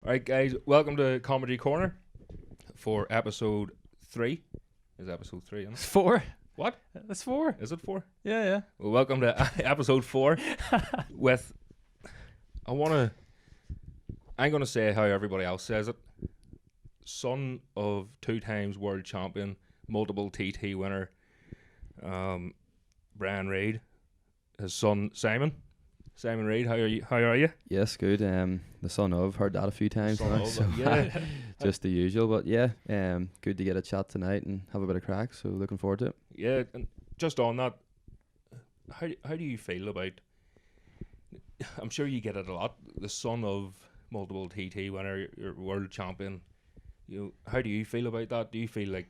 Alright guys, welcome to Comedy Corner for episode 3. Is episode 3, isn't it? It's 4. What? It's 4. Is it 4? Yeah. Well, welcome to episode 4 with, I'm going to say how everybody else says it. Son of 2 times world champion, multiple TT winner, Brian Reid. His son, Simon Reid, how are you? Yes, good. The son of, heard that a few times Son now, of, so yeah. just the usual. But yeah, good to get a chat tonight and have a bit of crack. So looking forward to it. Yeah, and just on that, how do you feel about? I'm sure you get it a lot. The son of multiple TT winner, your world champion. How do you feel about that? Do you feel like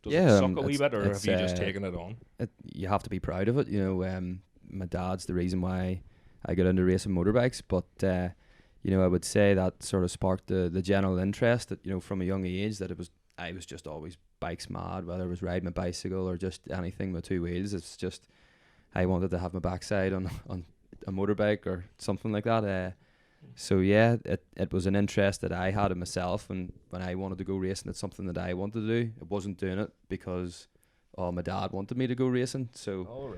does it suck a wee bit, or have you just taken it on? You have to be proud of it. My dad's the reason why I got into racing motorbikes, but I would say that sort of sparked the general interest that from a young age that I was just always bikes mad, whether it was riding a bicycle or just anything with 2 wheels. It's just I wanted to have my backside on a motorbike or something like that. So yeah, it was an interest that I had in myself, and when I wanted to go racing, it's something that I wanted to do. I wasn't doing it because my dad wanted me to go racing, so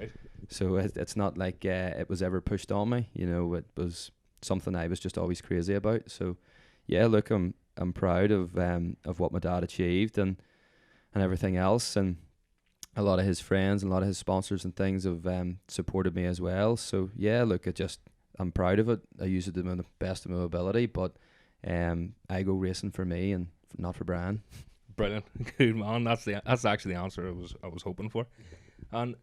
it's not like it was ever pushed on me. It was something I was just always crazy about. So yeah, look, I'm proud of what my dad achieved and everything else, and a lot of his friends and a lot of his sponsors and things have supported me as well. So yeah, look, I'm proud of it. I use it to the best of my ability, but I go racing for me and not for Brian. Brilliant, good man. That's actually the answer I was hoping for. And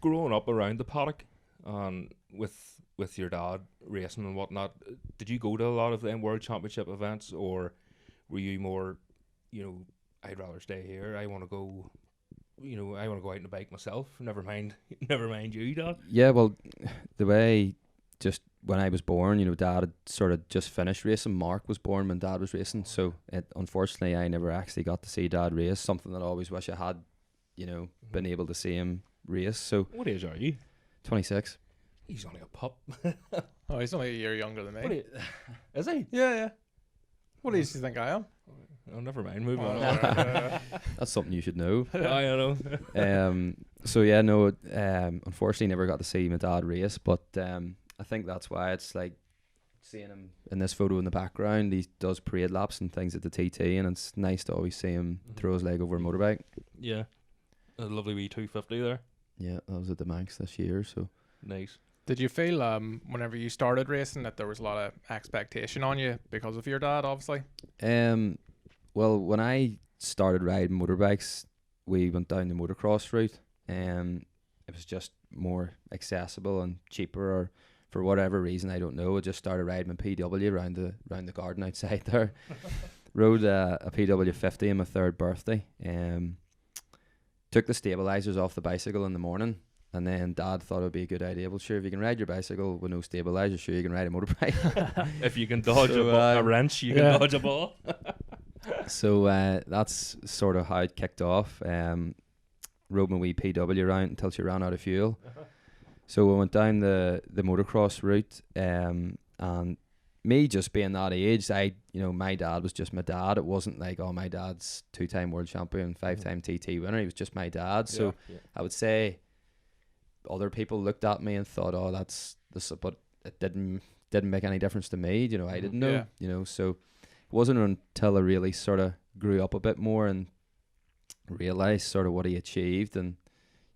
growing up around the paddock, and with your dad racing and whatnot, did you go to a lot of them world championship events, or were you more, I'd rather stay here. I want to go. I want to go out on a bike myself. Never mind you, Dad. Yeah, well, the way just when I was born, Dad had sort of just finished racing. Mark was born when Dad was racing, so unfortunately I never actually got to see Dad race. Something that I always wish I had, been able to see him race. So what age are you? 26. He's only a pup. Oh, he's only a year younger than me. Is he? Yeah. What age do you think I am? Oh, never mind. Moving on. That's something you should know. I know. So yeah, no. Unfortunately, never got to see my dad race, but I think that's why it's like seeing him in this photo in the background. He does parade laps and things at the TT, and it's nice to always see him throw his leg over a motorbike. Yeah, a lovely wee 250 there. Yeah, that was at the Manx this year. So nice. Did you feel whenever you started racing that there was a lot of expectation on you because of your dad, obviously? Well, when I started riding motorbikes, we went down the motocross route. It was just more accessible and cheaper, or for whatever reason, I don't know. I just started riding my PW around the garden outside there. Rode a PW 50 on my 3rd birthday. Took the stabilizers off the bicycle in the morning, and then Dad thought it would be a good idea. Well, sure, if you can ride your bicycle with no stabilizers, sure, you can ride a motorbike. If you can dodge a wrench, you can dodge a ball. So that's sort of how it kicked off. Rode my wee PW around until she ran out of fuel. So we went down the motocross route, and me just being that age, my dad was just my dad. It wasn't like, my dad's 2-time world champion, 5-time TT winner. He was just my dad. So I would say other people looked at me and thought, that's this, but it didn't make any difference to me. I didn't know. So it wasn't until I really sort of grew up a bit more and realized sort of what he achieved and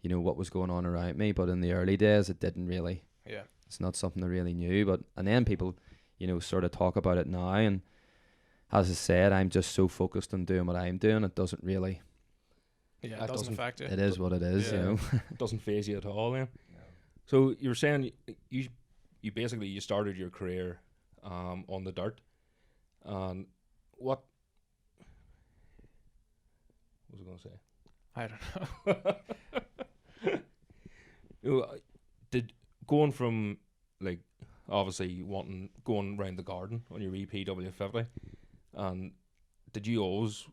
what was going on around me. But in the early days, it didn't really. Yeah, it's not something I really knew. And then people sort of talk about it now, and as I said, I'm just so focused on doing what I'm doing, it doesn't really. Yeah, it doesn't affect you. It is what it is. It doesn't faze you at all. Then. No. So you were saying you basically started your career on the dirt, and what was I going to say? I don't know. Did going from like obviously going around the garden on your EPW50, and did you always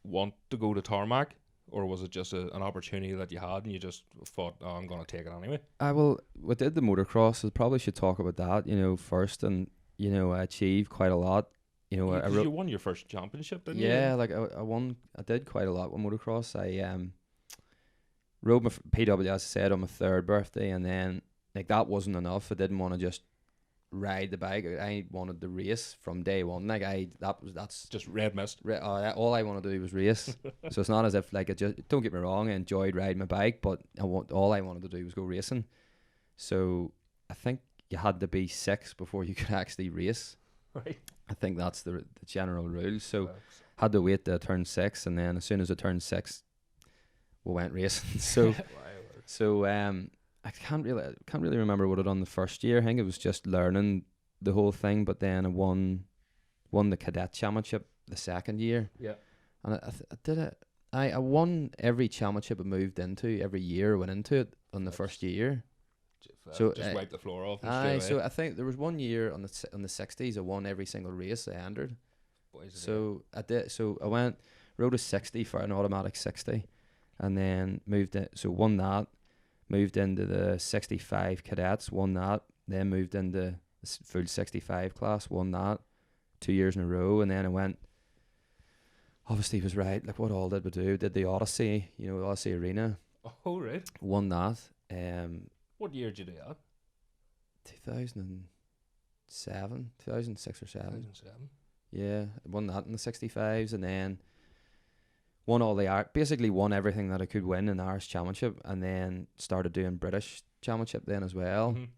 want to go to tarmac, or was it just an opportunity that you had and you just thought, I'm going to take it anyway? Well, we did the motocross. I probably should talk about that, first. And you know, I achieved quite a lot. You know, I 'Cause wrote, you won your first championship, didn't you? yeah, like I did quite a lot with motocross. I rode my PW, as I said, on my third birthday, and then like that wasn't enough. I didn't want to just ride the bike. I wanted to race from day one. Like that's Just red mist. all I wanted to do was race. So it's not as if like I just, don't get me wrong, I enjoyed riding my bike, but all I wanted to do was go racing. So I think you had to be 6 before you could actually race. Right. I think that's the general rule. So Well, had to wait till I turned 6, and then as soon as I turned 6, we went racing. So so I can't really remember what I done the first year. I think it was just learning the whole thing. But then I won the cadet championship the second year. Yeah. And I did it. I won every championship I moved into, every year I went into it on the first year. So, just wipe the floor off. And Aye, straight away. so I think there was one year on the 60s I won every single race I entered. Boys are So I did. So I rode a 60 for an automatic 60, and then moved it. So won that, moved into the 65 cadets, won that. Then moved into the full 65 class, won that 2 years in a row, and then I went. Obviously, was right. Like what all did we do? Did the Odyssey, you know, Odyssey Arena, there. Oh right. won that. What year did you do that? 2007, 2006 or 7. 2007. Yeah, won that in the 65s, and then won all the basically won everything that I could win in the Irish Championship, and then started doing British Championship then as well, Mhm.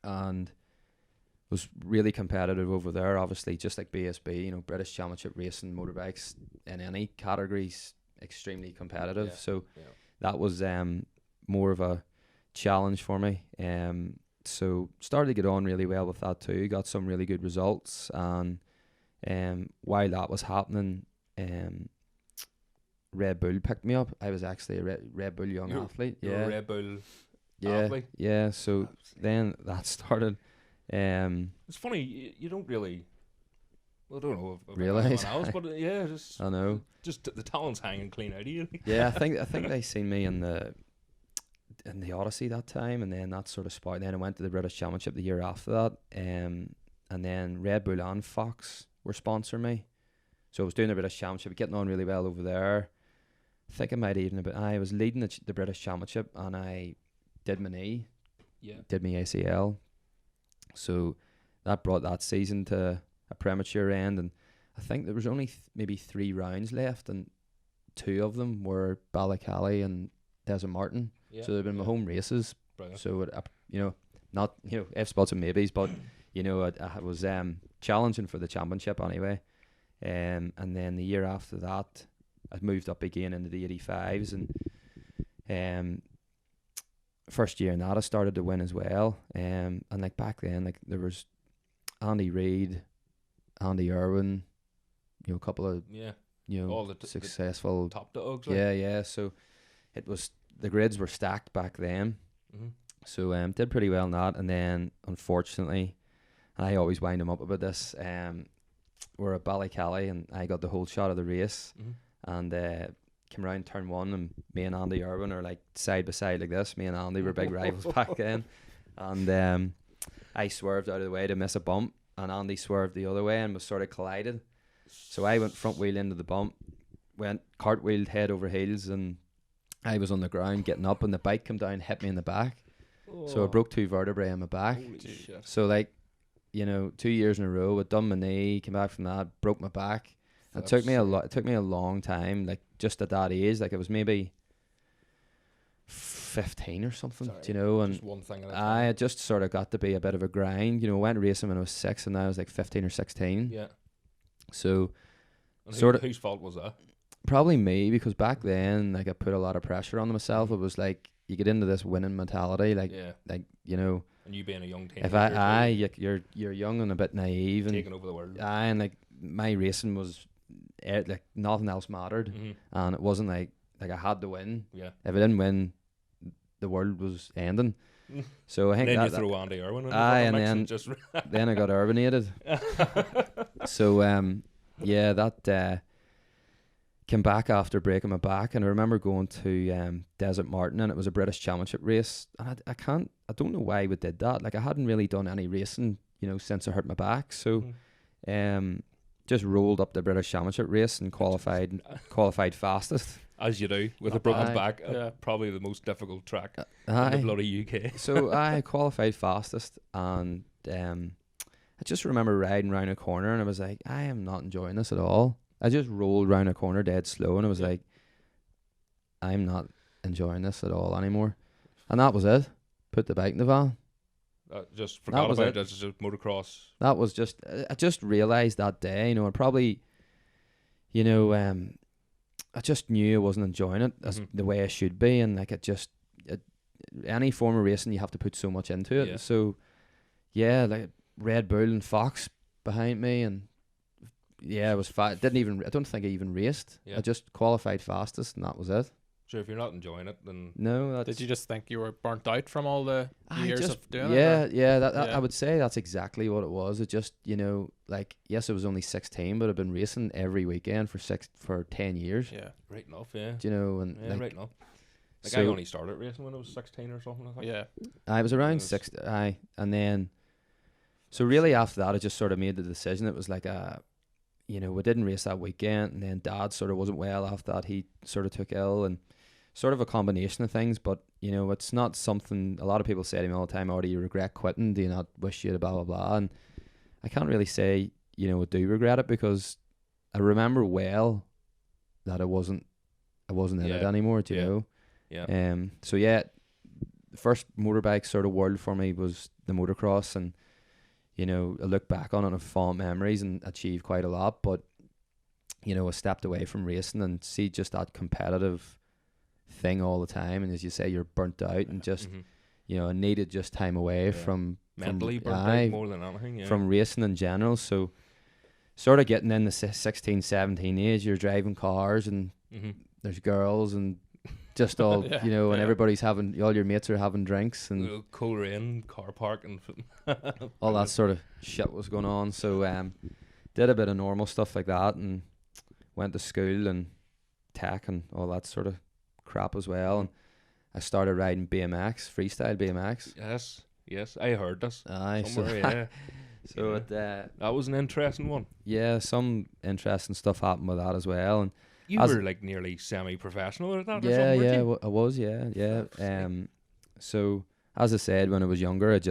and was really competitive over there. Obviously, just like BSB, you know, British Championship racing motorbikes in any categories, extremely competitive. Yeah, So yeah. that was more of a challenge for me. So started to get on really well with that too. Got some really good results, and while that was happening, Red Bull picked me up. I was actually a Red Bull young athlete. You're Yeah, a Red Bull yeah, athlete. yeah. So then that started. It's funny, you don't really. Well, I don't know if Realise. anyone else, but yeah, I know. just the talent's hanging clean out of you. Yeah, I think they seen me in the Odyssey that time, and then that sort of sparked. Then I went to the British Championship the year after that, and then Red Bull and Fox were sponsoring me, so I was doing the British Championship, getting on really well over there. I think I might even I was leading the British Championship, and I did my knee, Yeah. did my ACL, so that brought that season to a premature end, and I think there was only maybe 3 rounds left, and 2 of them were Ballycally and Desert Martin. Yeah. So they've been my home races. Brilliant. So you know, not, you know, F spots and maybes, but you know, I was challenging for the championship anyway. And then the year after that, I moved up again into the 85s, and first year in that I started to win as well. And like back then, like there was Andy Reid, Andy Irwin, you know, a couple of Yeah. you know All the successful. Top dogs. Yeah. So it was, the grids were stacked back then. Mm-hmm. So did pretty well in that, and then unfortunately, I always wind them up about this. We're at Ballycally, and I got the whole shot of the race, Mm-hmm. and came around turn 1, and me and Andy Irwin are like side by side like this. Me and Andy were big rivals back then, and I swerved out of the way to miss a bump, and Andy swerved the other way, and was sort of collided. So I went front wheel into the bump, went cartwheeled head over heels, and I was on the ground getting up, and the bike came down, hit me in the back. So I broke 2 vertebrae in my back. Holy shit. So like, you know, 2 years in a row, I'd done my knee, came back from that, broke my back. It took me it took me a long time, like just at that age, like it was maybe 15 or something, Sorry, do you know, and just one thing at a I time. had just sort of got to be a bit of a grind, you know. Went racing when I was 6, and now I was like 15 or 16. Yeah. So And sort of- whose fault was that? probably me, because back then, like, I put a lot of pressure on myself. It was like you get into this winning mentality, like Yeah. you know, And you being a young teenager. if you're young and a bit naive, and taking over the world. and like my racing was like nothing else mattered, Mm-hmm. and it wasn't like I had to win. Yeah. If I didn't win, the world was ending. So I think Then you that, throw Andy Irwin in the Aye, front and mix then- just then I got urbanated. So yeah, that came back after breaking my back, and I remember going to Desert Martin, and it was a British Championship race, and I don't know why we did that. Like, I hadn't really done any racing, since I hurt my back. So Mhm. just rolled up the British Championship race and qualified fastest. As you do with a Not broken bad. back, Yeah. probably the most difficult track in the Aye. bloody UK. So I qualified fastest, and I just remember riding round a corner, and I was like, I am not enjoying this at all. I just rolled round a corner dead slow, and I was Yeah. like, I'm not enjoying this at all anymore. And that was it. Put the bike in the van. Just forgot was about it. it. It's just motocross. That was just, I just realised that day, I probably, I just knew I wasn't enjoying it as Mhm. the way I should be, and like any form of racing you have to put so much into it. Yeah. So yeah, like Red Bull and Fox behind me, and yeah, I was I don't think I even raced. Yeah. I just qualified fastest, and that was it. So if you're not enjoying it, then No, that's Did you just think you were burnt out from all the I years just- of doing yeah, it? yeah, that Yeah. I would say that's exactly what it was. It just, like, yes, I was only 16, but I've been racing every weekend for 10 years. Yeah. right enough, yeah. And Yeah, like, right enough. Like I so only started racing when I was 16 or something. I think. Yeah. I was around Yes. 6, and then, so really after that, I just sort of made the decision. It was like we didn't race that weekend, and then Dad sort of wasn't well after that. He sort of took ill, and sort of a combination of things. But it's not something a lot of people say to me all the time. Oh, do you regret quitting? Do you not wish you had blah blah blah? And I can't really say I do regret it, because I remember well that I wasn't in it Yeah. anymore. Do you Yeah. know? Yeah. So yeah, the first motorbike sort of world for me was the motocross, and I look back on it and have fond memories and achieved quite a lot. But I stepped away from racing and see just that competitive thing all the time, and as you say, you're burnt out, and just Mhm. I needed just time away Yeah. from Mentally burnt aye, out more than anything. Yeah. from racing in general. So sort of getting in the 16, 17 age, you're driving cars, and Mhm. there's girls, and just all Yeah, and yeah. everybody's all your mates are having drinks, and Cool rain, car park, and all that sort of shit was going on. So did a bit of normal stuff like that, and went to school and tech and all that sort of crap as well. And I started riding BMX, freestyle BMX. Yes, I heard this Aye, somewhere. Yeah, so Yeah. it that was an interesting one. yeah, some interesting stuff happened with that as well. And You As- were like nearly semi-professional at that, or yeah, something, weren't yeah, you? I was, yeah. Fuck's sake. So as I said, when I was younger, it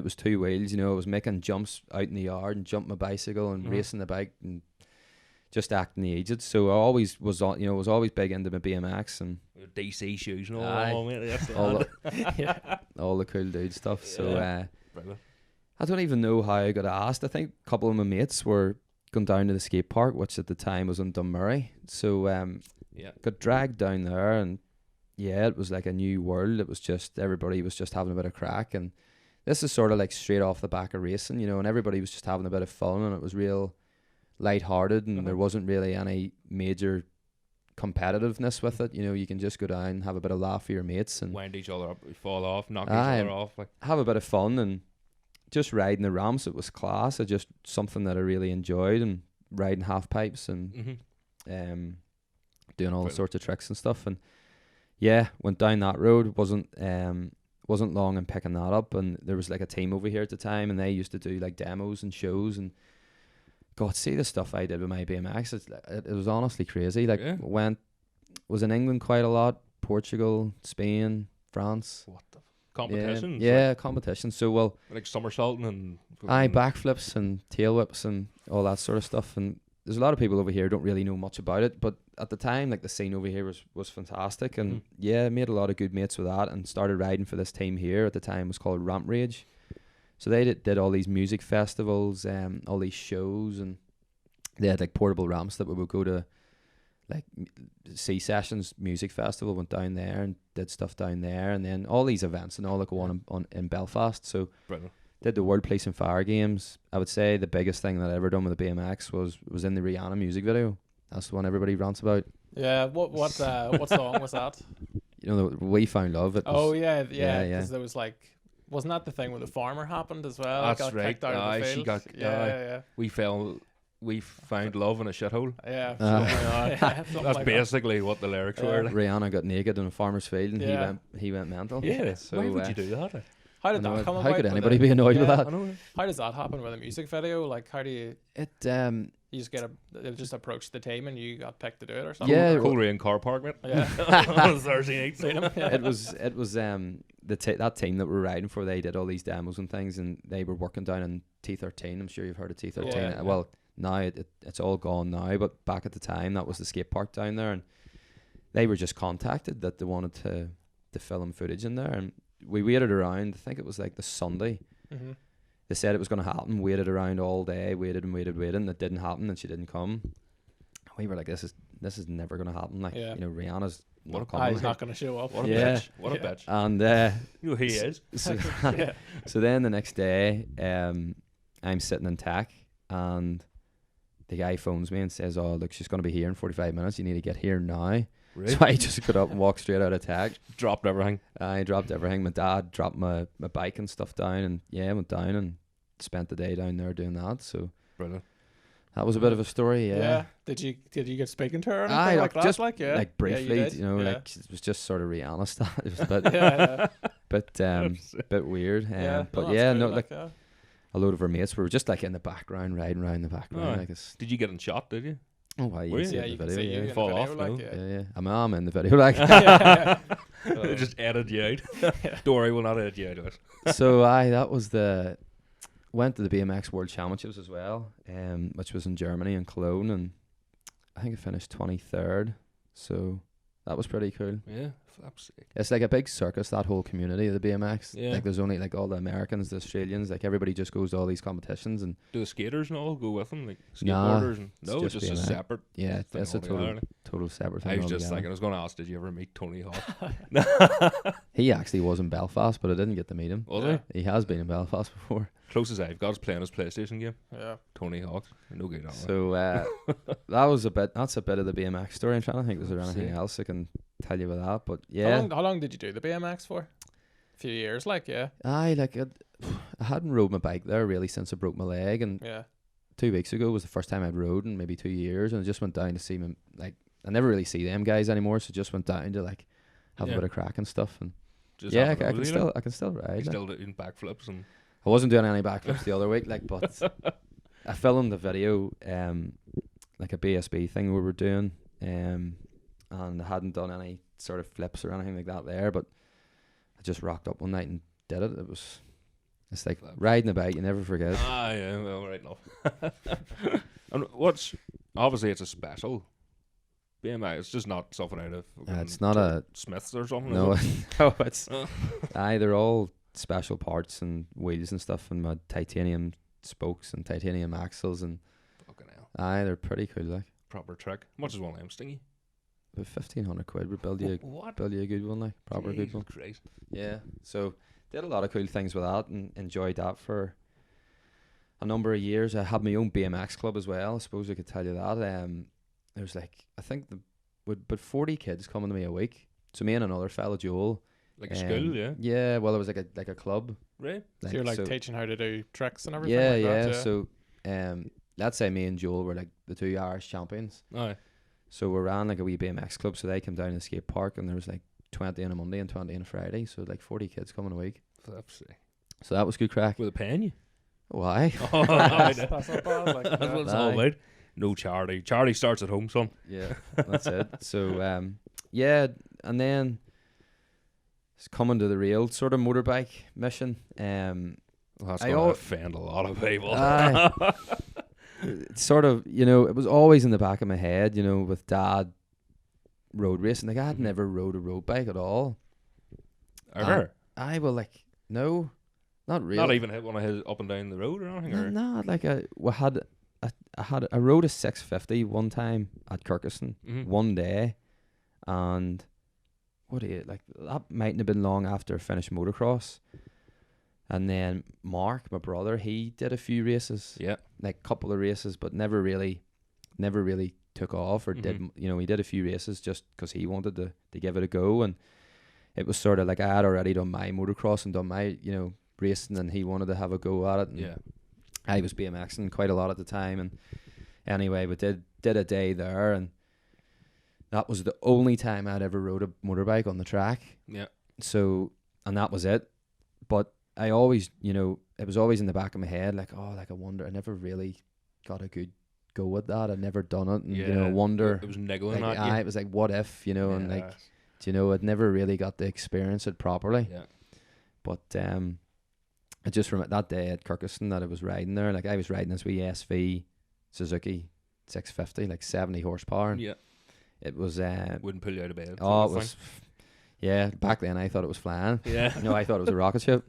was two wheels. I was making jumps out in the yard and jumping my bicycle and Mhm. racing the bike and just acting the aged. So I always was on, was always big into my BMX and With DC shoes and all. Aye. Oh, mate, that's all the Yeah. all the cool dude stuff. So Brilliant. I don't even know how I got asked. I think a couple of my mates were going down to the skate park, which at the time was in Dunmurray. So Yeah. got dragged down there, and yeah, it was like a new world. It was just everybody was just having a bit of crack, and this is sort of like straight off the back of racing, and everybody was just having a bit of fun, and it was real light-hearted, and Uh-huh. there wasn't really any major competitiveness with it. You can just go down, have a bit of laugh with your mates, and Wind each other up, fall off, knock Aye. each other off. Like, have a bit of fun, and just riding the ramps. It was class. It just something that I really enjoyed, and riding half pipes and mhm. doing all Brilliant. sorts of tricks and stuff. And yeah, went down that road. Wasn't long in picking that up. And there was like a team over here at the time, and they used to do like demos and shows. And God, see the stuff I did with my BMX. It was honestly crazy. Like Yeah. was in England quite a lot, Portugal, Spain, France. What the competitions? Yeah, competition. So like somersaulting and aye, fucking- backflips and tail whips and all that sort of stuff. And there's a lot of people over here who don't really know much about it, but at the time, like, the scene over here was fantastic. And Mhm. yeah, made a lot of good mates with that, and started riding for this team here at the time. It was called Ramp Rage. So they did all these music festivals, all these shows, and they had like portable ramps that we would go to, like C Sessions Music Festival. Went down there and did stuff down there, and then all these events and all that go on in Belfast. So Brilliant. did the World Police and Fire Games. I would say the biggest thing that I ever done with the BMX was in the Rihanna music video. That's the one everybody rants about. Yeah. What song was that? We Found Love. It was, Oh yeah. yeah. Because there was like, wasn't that the thing where the farmer happened as well? That's got right. kicked out of Aye, the she field. got- Yeah. We found love in a shithole. Yeah. Ah. Something That's like that. basically what the lyrics Yeah. were. Like. Rihanna got naked in a farmer's field, and Yeah. he went mental. Yeah. So Why would you do that? How did I know, that come how about? could with anybody the- be annoyed with yeah, that? I know. How does that happen with a music video? Like, how do you It just they just approach the team and you got picked to do it or something? Yeah, Or- Coleraine in car park, mate. yeah. On a Thursday night. Seen 'em, yeah. it was that team that we're riding for. They did all these demos and things, and they were working down in T13. I'm sure you've heard of T13. Yeah. Well, now it's all gone now, but back at the time that was the skate park down there, and they were just contacted that they wanted to film footage in there, and we waited around. I think it was like the Sunday. Mm-hmm. They said it was going to happen. Waited around all day. Waited and waited, and it didn't happen, and she didn't come. We were like, this is never going to happen. Like, Yeah. you know, Rihanna's What a not coming. He's not going to show up. What a Yeah. bitch. What a Yeah. bitch. And You know who he is. so, Yeah. so then the next day, I'm sitting in TAC, and the guy phones me and says, "Oh, look, she's going to be here in 45 minutes. You need to get here now." Really? So I just got up and walked straight out of TAC. Dropped everything. I dropped everything. My dad dropped my bike and stuff down, and went down and spent the day down there doing that. So Brilliant. that was a bit of a story. Yeah. Did you get speaking to her or Aye, anything like that? just Like, yeah. like briefly, Yeah, you did. Yeah. like it was just sort of Rihanna stuff. It was a bit, yeah. bit weird. Yeah. But that's yeah, good, no, like yeah. a load of our mates were just like in the background, riding around the background. Aye. Like it's, Did you get in shot, did you? oh, why Were you you? see Yeah, it in you the can see video? you in Yeah. the Fall video, off, like, no? yeah. Yeah, I'm in the video. Like, Yeah. They just edited you out. Don't worry, we'll not edit you out of it. so that was went to the BMX World Championships as well, which was in Germany in Cologne, and I think I finished 23rd. So that was pretty cool. Yeah, flap's sake. It's like a big circus, that whole community of the BMX. Yeah. Like there's only like all the Americans, the Australians, like everybody just goes to all these competitions, and Do the skaters and all go with them? Like Nah, skateboarders? And, it's no, just just a BMX. separate yeah, thing that's a altogether. total separate thing. I was just altogether. thinking, I was going to ask, did you ever meet Tony Hawk? He actually was in Belfast, but I didn't get to meet him. Was Yeah. he? He has been in Belfast before. Closest I've got is playing his PlayStation game. Yeah. Tony Hawk. No good on that. So that's a bit of the BMX story. I'm trying to think, was there anything else I can tell you about that? But yeah, How long did you do the BMX for? A few years, like, yeah. I hadn't rode my bike there really since I broke my leg, and Yeah. 2 weeks ago was the first time I'd rode in maybe 2 years, and I just went down to see them. Like, I never really see them guys anymore, so just went down to like have Yeah. a bit of crack and stuff. And Just yeah, having a I can really, still like, I can still ride. he's like. still doing backflips and I wasn't doing any backflips the other week, like, but I filmed the video, like a BSB thing we were doing, and I hadn't done any sort of flips or anything like that there, but I just rocked up one night and did it. It's like Flips. riding a bike, you never forget. yeah, well, right enough. And obviously it's a special BMI. It's just not something out of It's not a Smiths or something. no, is it? no, it's Oh. they're all special parts and wheels and stuff, and my titanium spokes and titanium axles, and Fucking hell. they're pretty cool. Like Proper trick. How much is one of them, Stingy? about 1,500 quid would build you What? a good one, like proper good Jesus one. Christ. Yeah, so did a lot of cool things with that and enjoyed that for a number of years. I had my own BMX club as well. I suppose I could tell you that. There's like, I think but 40 kids coming to me a week. So me and another fella, Joel. Like a school, yeah. Yeah, well, it was like a club. Right? So you're like teaching how to do tricks and everything. Yeah, like yeah. That, yeah. So let's say me and Joel were like the 2 Irish champions. Aye. So we ran like a wee BMX club. So they came down to the skate park, and there was like 20 on a Monday and 20 on a Friday. So like 40 kids coming a week. Flip's sake. So that was good crack. With a pen, you? Why? Oh, that's, that's that's not bad. Like, what yeah. it's all Aye. about. No charity. Charity starts at home, son. Yeah, that's it. So yeah, and then it's coming to the real sort of motorbike mission. Well, that's I going to al- offend a lot of people. Aye. It's sort of, it was always in the back of my head, with Dad road racing. Like, I had Mhm. never rode a road bike at all. Ever? I will no, not really. Not even hit one of his up and down the road or anything? Or? No, like I rode a 650 one time at Kirkeston. Mhm. One day, and that mightn't have been long after I finished motocross. And then Mark, my brother, he did a few races, Yeah. like couple of races, but never really took off or did. Mhm. He did a few races just because he wanted to give it a go, and it was sort of like I had already done my motocross and done my racing, and he wanted to have a go at it. And Yeah. I was BMXing quite a lot at the time, and anyway, we did a day there, and that was the only time I'd ever rode a motorbike on the track. Yeah. So, and that was it. But I always, you know, it was always in the back of my head, like, oh, like I wonder. I never really got a good go at that. I'd never done it, and you know, wonder. It was niggling Like, at you. it was like, what if, you know, and like, Yes. do you know, I'd never really got to experience it properly. Yeah. But I just remember that day at Kirkiston that I was riding there. Like, I was riding this wee SV Suzuki 650, like 70 horsepower. And Yeah. it was Wouldn't pull you out of bed. oh, it sort of was. Yeah, back then I thought it was flying. thing. Yeah. No, I thought it was a rocket ship.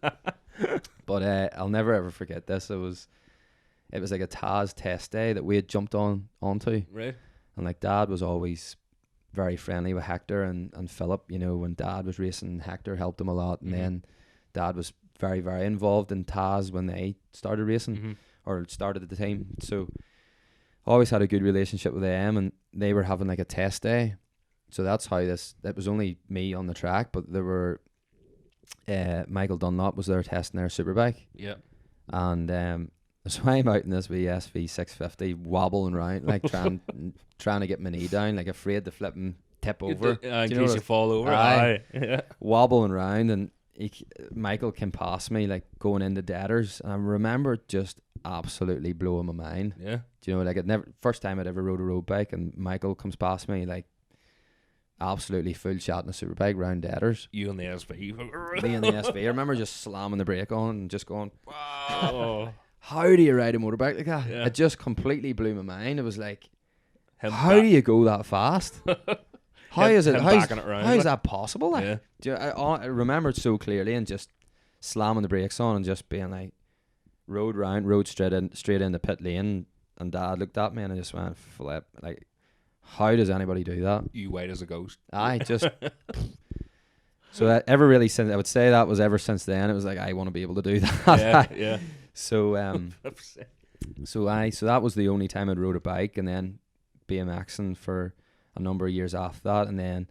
But I'll never ever forget this. It was like a Taz test day that we had jumped onto, Right. and like Dad was always very friendly with Hector and Philip. You know, when Dad was racing, Hector helped him a lot, and Mhm. then Dad was very very involved in Taz when they started racing Mm-hmm. or started at the time. So always had a good relationship with them, and they were having like a test day. So that's how it was only me on the track, but there were Michael Dunlop was there testing their superbike, Yeah. and so I'm out in this wee SV 650 wobbling around, like trying to get my knee down, like afraid to flip and tip over, In Do you know case you what- fall over. Aye. Yeah. wobbling around, and Michael came past me like going into deaders, and I remember just absolutely blowing my mind. Yeah. Do you know, like first time I'd ever rode a road bike, and Michael comes past me like absolutely full shot in a superbike round deaders. You and the SV. Me and the SV. I remember just slamming the brake on and just going, Oh. how do you ride a motorbike like that? Yeah. It just completely blew my mind. It was like, Him how do you go that fast? How is it? him How's, backing it round, how is like. that possible? Like, Yeah. do you, I remember it so clearly, and just slamming the brakes on and just being like, rode straight in the pit lane, and Dad looked at me and I just went flip. Like, how does anybody do that? You white as a ghost. I just so I would say that was ever since then. It was like, I want to be able to do that. Yeah. Yeah. So so that was the only time I'd rode a bike, and then BMXing for a number of years after that, and then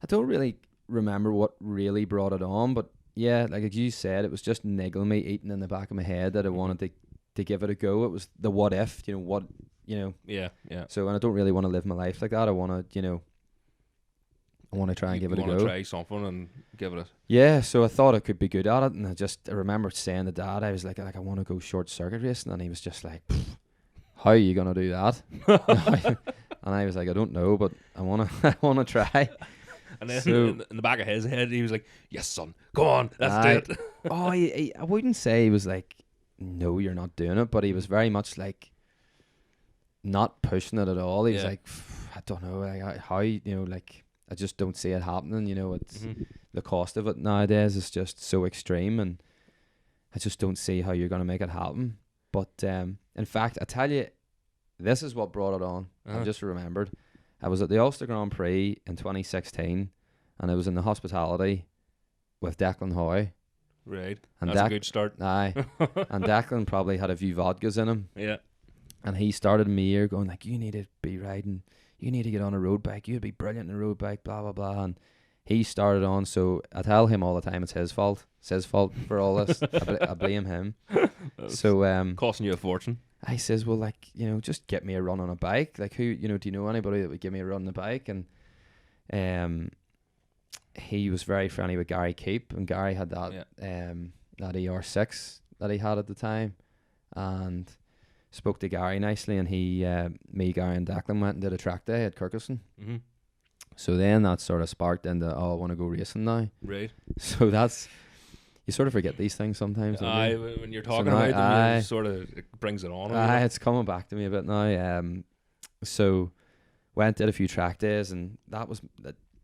I don't really remember what really brought it on, but yeah, like as you said, it was just niggling me, eating in the back of my head that I wanted to give it a go. It was the what if, Yeah. Yeah. So, and I don't really want to live my life like that. I want to, try and give it a You go. want to try something and give it a. Yeah, so I thought I could be good at it, and I remember saying to Dad, I was like I want to go short circuit racing, and he was just like, how are you gonna do that? And I was like, I don't know, but I wanna try. And then So- in the back of his head, he was like, "Yes, son, go on, let's Aye. do it." Oh, I wouldn't say he was like, no, you're not doing it, but he was very much like not pushing it at all. He was Yeah. like, I don't know, like how, like I just don't see it happening. It's Mhm. the cost of it nowadays is just so extreme, and I just don't see how you're gonna make it happen. But in fact, I tell you, this is what brought it on. Uh-huh. I just remembered. I was at the Ulster Grand Prix in 2016, and I was in the hospitality with Declan Hoy. Right, And that's a good start. Aye, and Declan probably had a few vodkas in him, Yeah, and he started in my ear going like, "You need to be riding. You need to get on a road bike. You'd be brilliant in a road bike." Blah blah blah. And he started on. So I tell him all the time it's his fault. It's his fault for all this. I blame him. So costing you a fortune. I says, well, like, just get me a run on a bike. Like, who, do you know anybody that would give me a run on the bike? And he was very friendly with Gary Keep, and Gary had that that ER6 that he had at the time, and spoke to Gary nicely, and he, me, Gary, and Declan went and did a track day at Kirkiston. Mm-hmm. So then that sort of sparked into, I want to go racing now. Right. So that's, you sort of forget these things sometimes. don't Aye, you? when you're talking now- about them, aye. you sort of it brings it on. a Aye, little. it's coming back to me a bit now. So went, did a few track days, and that was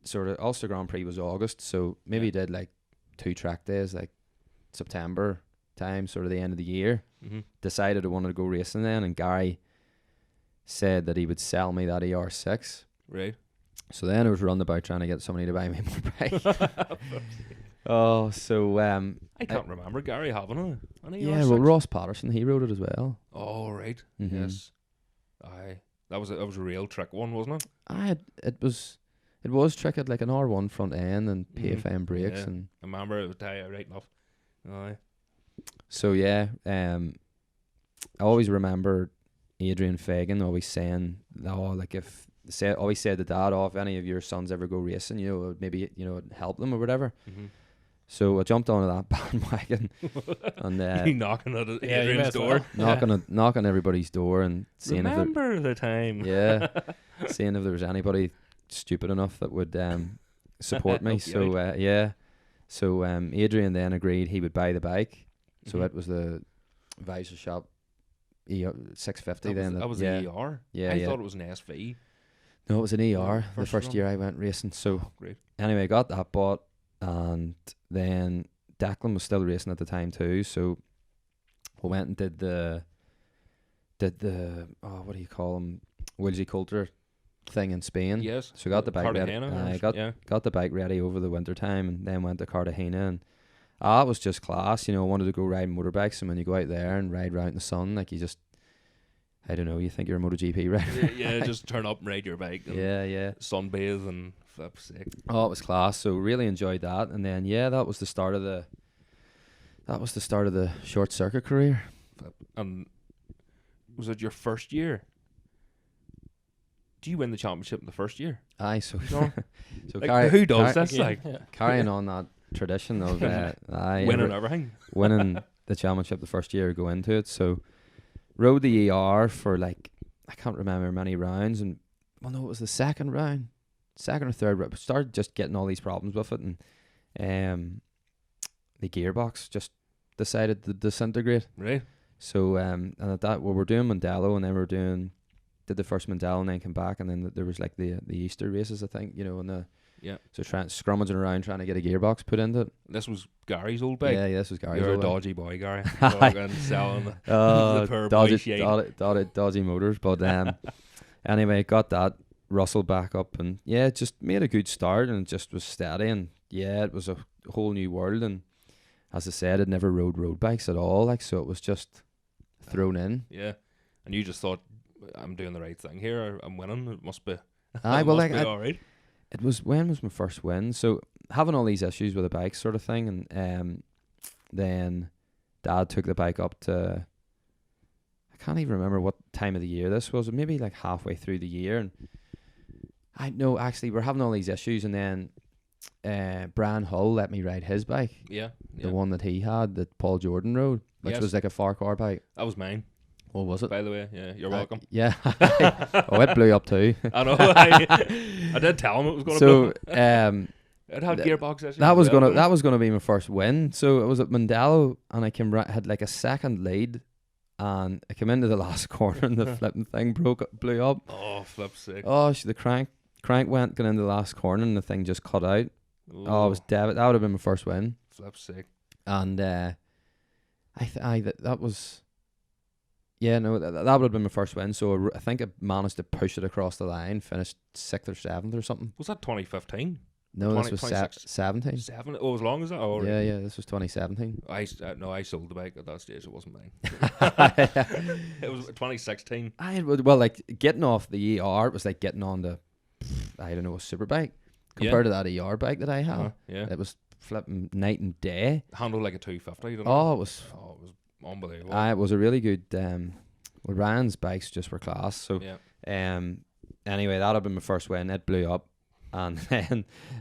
sort of Ulster Grand Prix was August, so maybe did like 2 track days, like September time, sort of the end of the year. Mhm. Decided I wanted to go racing then, and Gary said that he would sell me that ER6. Right. So then I was running about trying to get somebody to buy me more bike. Oh, so I can't remember Gary having an yeah, ER6. well, Ross Patterson, he rode it as well. Oh, right. Mhm. Yes. Aye. That was a real trick one, wasn't it? It was tricky, like an R1 front end and Mhm. PFM brakes, Yeah. and I remember it was right enough. Aye. so yeah. I always remember Adrian Fagan always saying, "Oh, like always said to Dad, oh, if any of your sons ever go racing, it would maybe it'd help them or whatever." Mm-hmm. So I jumped onto that bandwagon and You knocking at Yeah, you may Adrian's as well. door. knocking everybody's door and seeing if there, Remember the time? yeah, seeing if there was anybody stupid enough that would support me. Help you So yeah, so Adrian then agreed he would buy the bike. So Mhm. it was the Visor Shop 650 then. That was yeah. the ER. Yeah, I yeah. thought it was an SV. No, it was an ER. The First first one. year I went racing. So Oh, great. anyway, got that bought, and then Declan was still racing at the time too. So we went and did the what do you call them, Wilsey Coulter thing in Spain. Yes. So got the bike ready. Cartagena. I got yeah. got the bike ready over the winter time, and then went to Cartagena, and it was just class. You know, I wanted to go ride motorbikes, and when you go out there and ride around in the sun, like you just, I don't know, you think you're a MotoGP rider. yeah, just turn up and ride your bike. And yeah. sunbathe and flip sick. Oh, it was class. So really enjoyed that, and then that was the start of the short circuit career. And was it your first year? Do you win the championship in the first year? Aye, so No. so Like, who does this? Yeah. Like carrying on that tradition of winning everything. winning the championship the first year, go into it. So rode the ER for like, I can't remember many rounds, and well, no, it was the second or third round. Started just getting all these problems with it, and the gearbox just decided to disintegrate. Right. So and at that, we were doing Mondello, and then did the first Mondello, and then came back, and then there was like the Easter races, I think, you know, and so scrummaging around trying to get a gearbox put into it. This was Gary's old bike. Yeah, this was Gary's You're a old bike. dodgy boy, Gary. Fucking selling the poor boy shade. dodgy motors, but anyway, got that Russell back up, and just made a good start, and just was steady, and it was a whole new world. And as I said, I'd never rode road bikes at all, like, so it was just thrown in. Yeah. And you just thought, I'm doing the right thing here. I'm winning. It must be. Aye, it well, must like, be all right. It was, when was my first win? So having all these issues with the bike sort of thing, and then Dad took the bike up to, I can't even remember what time of the year this was, maybe like halfway through the year, and I know actually we're having all these issues, and then Brian Hull let me ride his bike, Yeah. the one that he had that Paul Jordan rode, which Yes. was like a 4-car bike. That was mine, What was it? by the way. Yeah, you're welcome. Yeah. Oh, it blew up too. I know. I did tell him it was going to So blow. It had gearbox issues. that was as well, gonna didn't it? that was gonna be my first win. So it was at Mondello, and I had like a second lead, and I came into the last corner, and the flipping thing blew up. Oh, flip sick. Oh, the crank went going into the last corner, and the thing just cut out. Oh, it was dead. That would have been my first win. Flip sick. And that was, that would have been my first win. So I think I managed to push it across the line, finished 6th or 7th or something. Was that 2015? No, this was 26. 17. 7? Oh, as long as that? Oh, right. Yeah, this was 2017. I sold the bike at that stage. It wasn't mine. It was 2016. Well, like getting off the ER, it was like getting on the, I don't know, a super bike compared to that ER bike that I had. Yeah. It was flipping night and day. Handled like a 250. Didn't Oh, it? it was. It was unbelievable. It was a really good. Well, Ryan's bikes just were class. So, yeah. anyway, that had been my first win. It blew up, and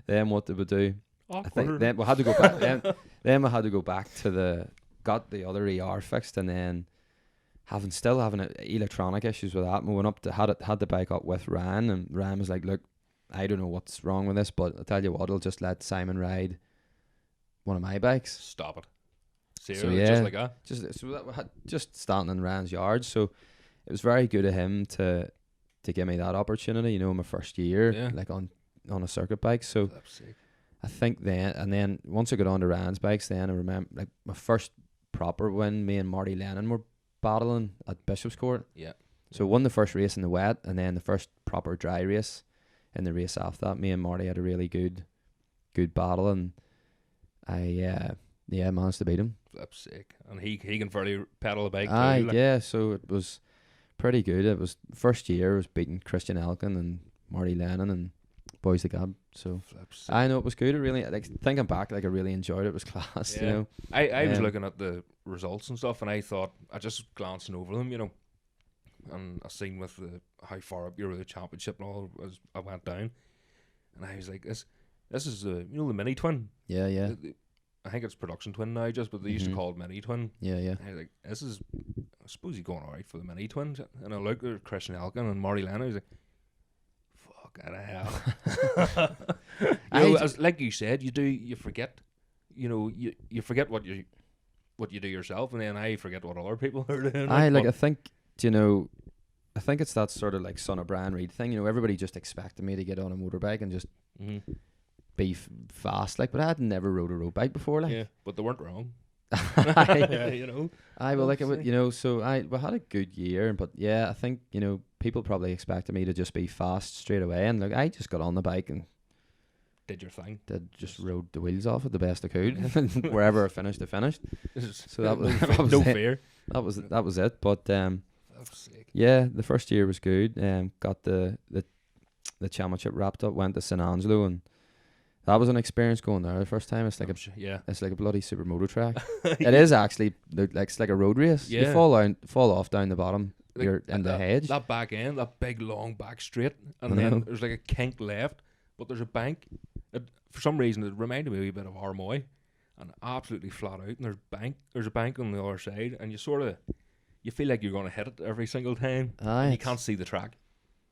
then what did we do? I think then we had to go back. then we had to go back to got the other ER fixed, and then still having electronic issues with that. We went up to had the bike up with Ryan, and Ryan was like, "Look, I don't know what's wrong with this, but I'll tell you what, I'll just let Simon ride one of my bikes." Stop it. So, Seriously, just like that. Just standing in Ryan's yard. So it was very good of him to give me that opportunity, you know, in my first year, like on a circuit bike. So I think then once I got onto Ryan's bikes, then I remember like my first proper win, me and Marty Lennon were battling at Bishop's Court. Yeah. So won the first race in the wet, and then the first proper dry race. In the race after that, me and Marty had a really good battle, and I managed to beat him. Flip sick. And he can fairly pedal a bike Aye, too. Like. yeah, so it was pretty good. It was first year, I was beating Christian Elkin and Marty Lennon and Boys the Gab. So Flip sick. I know it was good. I really, like, thinking back, like, I really enjoyed it. It was class, you know. I was looking at the results and stuff, and I thought, I just glancing over them, you know, and I seen with how far up you were the championship and all as I went down, and I was like, this is the mini twin. Yeah. I think it's production twin now, just, but they used to Mhm. call it mini twin. Yeah, yeah. And I was like, this is, I suppose he's going alright for the mini twins. And I looked at Christian Elkin and Marty Lennon. I was like, fuck out of hell. Like you said, you forget. You forget what you do yourself, and then I forget what other people are doing. I think, I think it's that sort of like son of Brian Reid thing. Everybody just expected me to get on a motorbike and just be fast, like. But I had never rode a road bike before, like. Yeah, but they weren't wrong. I well, like, so we had a good year, but yeah, I think people probably expected me to just be fast straight away, and like I just got on the bike and Did your thing. just rode the wheels off it the best I could. Wherever I finished. So that was no it. fear. That was it. But Fuck's sake. yeah, the first year was good. Got the championship wrapped up. Went to St Angelo, and that was an experience going there the first time. It's like it's like a bloody supermoto track. It is actually it's like a road race. Yeah. You fall off down the bottom. Like, You're in the hedge. That back end, that big long back straight, and I then know. there's like a kink left, but there's a bank. For some reason, it reminded me a wee bit of Armoy, and absolutely flat out. And there's a bank on the other side, and you feel like you're going to hit it every single time. Aye, And you can't see the track.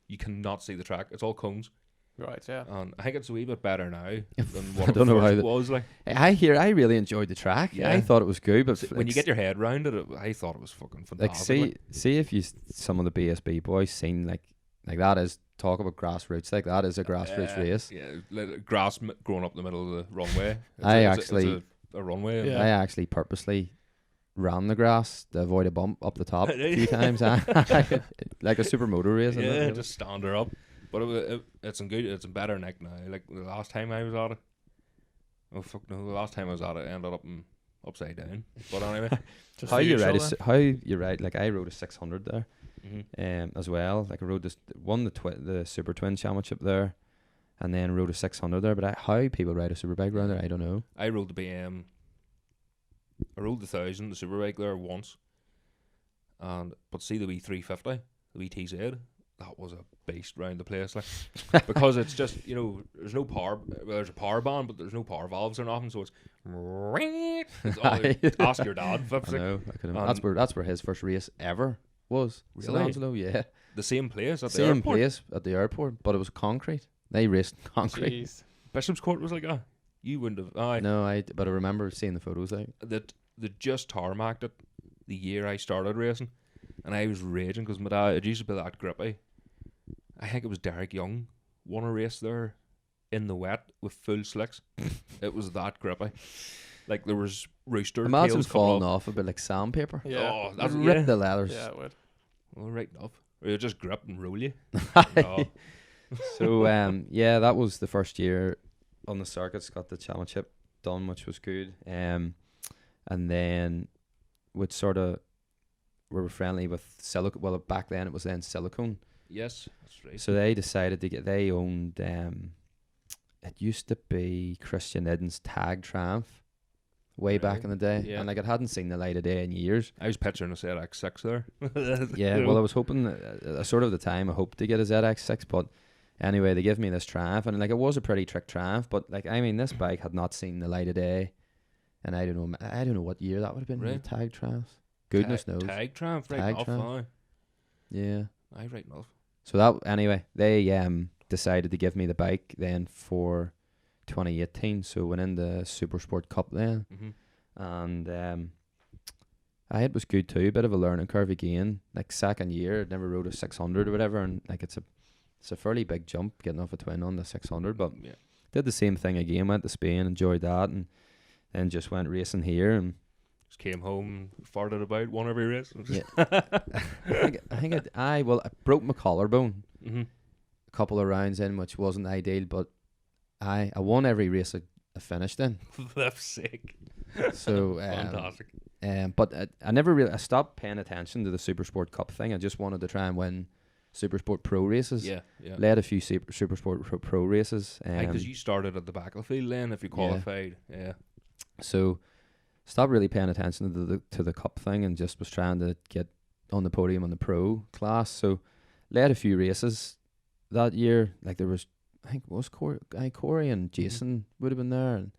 You cannot see the track. It's all cones. Right, yeah. And I think it's a wee bit better now than I what don't know how it that- was like. I really enjoyed the track. Yeah. I thought it was good, but When you get your head round it, I thought it was fucking fantastic. like see if some of the BSB boys seen like that is talk about grassroots, like that is a grassroots race. Yeah, like grass growing up the middle of the runway. It's a runway. Yeah. I actually purposely ran the grass to avoid a bump up the top a few times. Like a supermoto race. isn't Yeah, it? just stand her up. But it's in good. It's in better nick now. Like the last time I was at it. Oh fuck no! The last time I was at it, I ended up upside down. But anyway, Just how the you usual ride? then. How you ride? Like I rode a 600 there, mm-hmm. as well. Like I rode won the Super Twin Championship there, and then rode a 600 there. But how people ride a superbike around there, I don't know. I rode the BM. I rode the 1000, the superbike there once. But see the wee 350, the wee TZ. That was a beast round the place, like, because it's just there's no power. Well, there's a power band, but there's no power valves or nothing, so it's all, ask your dad. I know. That's where his first race ever was. St. Really? Angelo, yeah. The same place at the Same airport. place at the airport, but it was concrete. They raced concrete. Jeez. Bishop's Court was like you wouldn't have. No, but I remember seeing the photos. Like, That they just tarmacked it the year I started racing, and I was raging because my dad, it used to be that grippy. I think it was Derek Young won a race there in the wet with full slicks. It was that grippy. Like there was rooster imagine tails falling coming off a bit like sandpaper. Yeah. Oh, It that's rip yeah. the leathers. Yeah, it would. Well, right enough. Or you just grip and roll you. Oh. So yeah, that was the first year on the circuits. Got the championship done, which was good. And then we were friendly with silicone. Well, back then it was then silicone. Yes, that's right. So they decided they owned. It used to be Christian Eden's Tag Triumph, way back Right. in the day, Yeah. and like it hadn't seen the light of day in years. I was picturing a ZX6 there. Yeah, well, I was hoping, sort of the time I hoped to get a ZX6, but anyway, they gave me this Triumph, and like it was a pretty trick Triumph, but like I mean, this bike had not seen the light of day, and I don't know what year that would have been. Right. The Tag Triumphs, goodness knows. Tag Triumph, right Tag enough. Triumph. Yeah. Aye, right enough. So that anyway, they decided to give me the bike then for 2018. So went in the Super Sport Cup then, Mm-hmm. and it was good too. A bit of a learning curve again. Like second year, I'd never rode a 600 or whatever, and like it's a fairly big jump getting off a twin on the 600. But Yeah. did the same thing again. Went to Spain, enjoyed that, and then just went racing here. And Just came home, farted about, won every race. yeah, I think I broke my collarbone Mm-hmm. a couple of rounds in, which wasn't ideal, but I won every race I finished in. That's sick. So Fantastic. but I never really I stopped paying attention to the Super Sport Cup thing. I just wanted to try and win Super Sport Pro races. Yeah, yeah. Led a few Super Sport Pro races. Because you started at the back of the field then, if you Yeah. qualified. Yeah. So stopped really paying attention to the cup thing and just was trying to get on the podium on the pro class. So led a few races that year. Like there was, I think it was Corey and Jason would have been there, and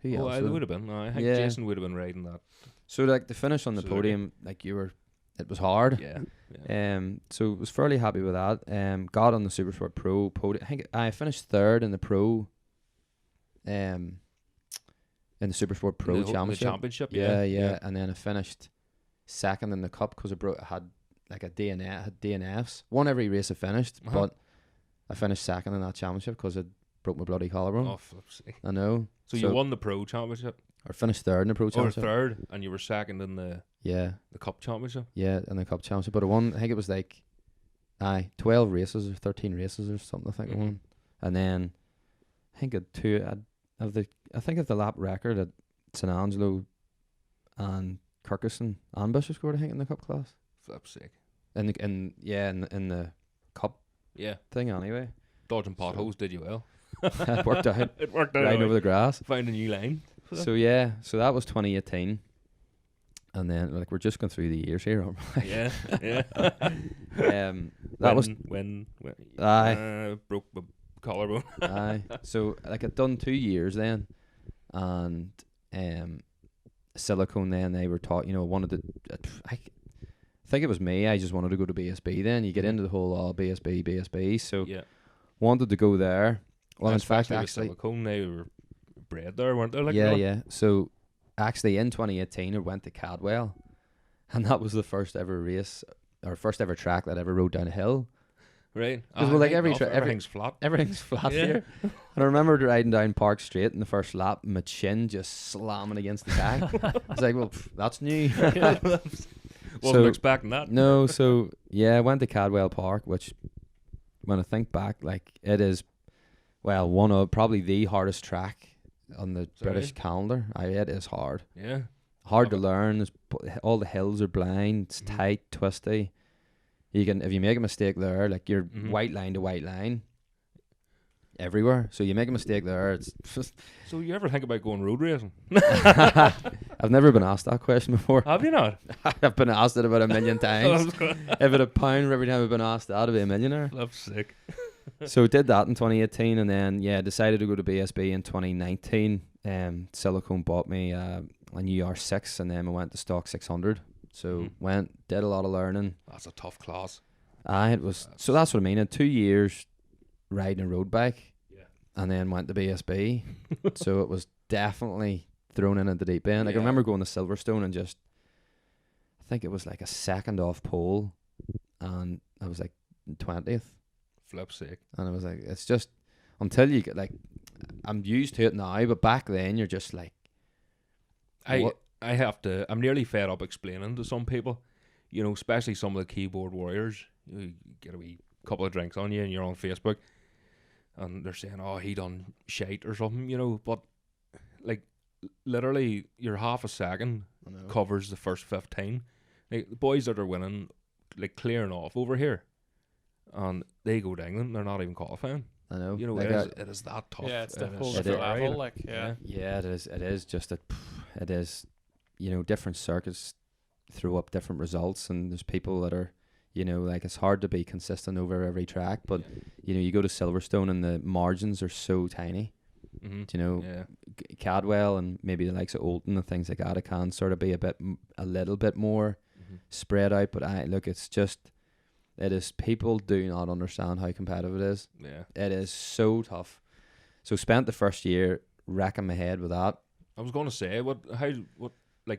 Who Oh, else? there was would it? have been. I think Yeah. Jason would have been riding that. So like the finish on the Absolutely. podium, like it was hard. Yeah. Yeah. So was fairly happy with that. Got on the Supersport Pro podium. I think I finished third in the Pro. In the Supersport Pro the Championship. championship. Yeah. And then I finished second in the Cup because I had like a DNF, had DNFs. Won every race I finished, Uh-huh. but I finished second in that championship because I broke my bloody collarbone. Oh, flip's sake. I know. So you won the Pro Championship, Or finished third in the Pro or Championship. third, and you were second in the Yeah, Cup Championship. in the Cup Championship. But I won. I think it was like, 12 races or 13 races or something. I think I Mhm. won. And then I think I think of the lap record at St Angelo and Kirkuson and Bishop scored, I think, in the Cup class. Flip's sake. In the Cup Yeah. thing anyway. Dodging potholes did you well. It worked out. It worked out. Riding over the grass. Found a new line. So that was 2018. And then like we're just going through the years here, aren't we? Yeah. Yeah. That was when aye. broke my collarbone. Aye. So like I'd done 2 years then, and Silicone then they were taught, wanted to. I think it was me. I just wanted to go to BSB. Then you get into the whole BSB. So Yeah. wanted to go there. Well, in fact, Especially with actually, Silicone, they were bred there, weren't they? Like yeah. So actually, in 2018, I went to Cadwell, and that was the first ever race or first ever track that I ever rode down a hill. Right. 'Cause, well, like, everything's flat. Everything's flat Yeah. here. And I remember riding down Park Straight in the first lap, my chin just slamming against the tag. I was like, well, that's new. Yeah, wasn't So- expecting that. No, so yeah, I went to Cadwell Park, which when I think back, like it is, well, one of probably the hardest track on the Sorry? British calendar. It is hard. Yeah. Hard to Okay. learn. All the hills are blind. It's Mhm. tight, twisty. If you make a mistake there, like you're Mhm. white line to white line everywhere. So you make a mistake there, it's just. So you ever think about going road racing? I've never been asked that question before. Have you not? I've been asked it about a million times. If it a pound for every time I've been asked that, I'd be a millionaire. Love sick. So did that in 2018, and then decided to go to BSB in 2019. Silicone bought me a new R6, and then I went to stock 600. So Mhm. did a lot of learning. That's a tough class. It was so that's what I mean. In 2 years riding a road bike, Yeah. and then went to BSB. So it was definitely thrown in at the deep end. Like I Yeah. remember going to Silverstone and just, I think it was like a second off pole, and I was like 20th. Flip sick. And I was like, it's just until you get like, I'm used to it now, but back then you're just like, what? I'm nearly fed up explaining to some people, especially some of the keyboard warriors. You get a wee couple of drinks on you and you're on Facebook and they're saying, oh, he done shite or something, but like literally your half a second covers the first 15. Like the boys that are winning, like clearing off over here, and they go to England, they're not even qualifying. I know. Like it is that tough. Yeah, it's It the is whole It different is. level. Like, yeah. Yeah, it is. It is just it is, different circuits throw up different results, and there's people that are, like it's hard to be consistent over every track, but you go to Silverstone and the margins are so tiny. Mm-hmm. Yeah. Cadwell and maybe the likes of Oulton and things like that, it can sort of be a little bit more spread out. But it is, people do not understand how competitive it is. Yeah. It is so tough. So spent the first year racking my head with that. I was going to say, what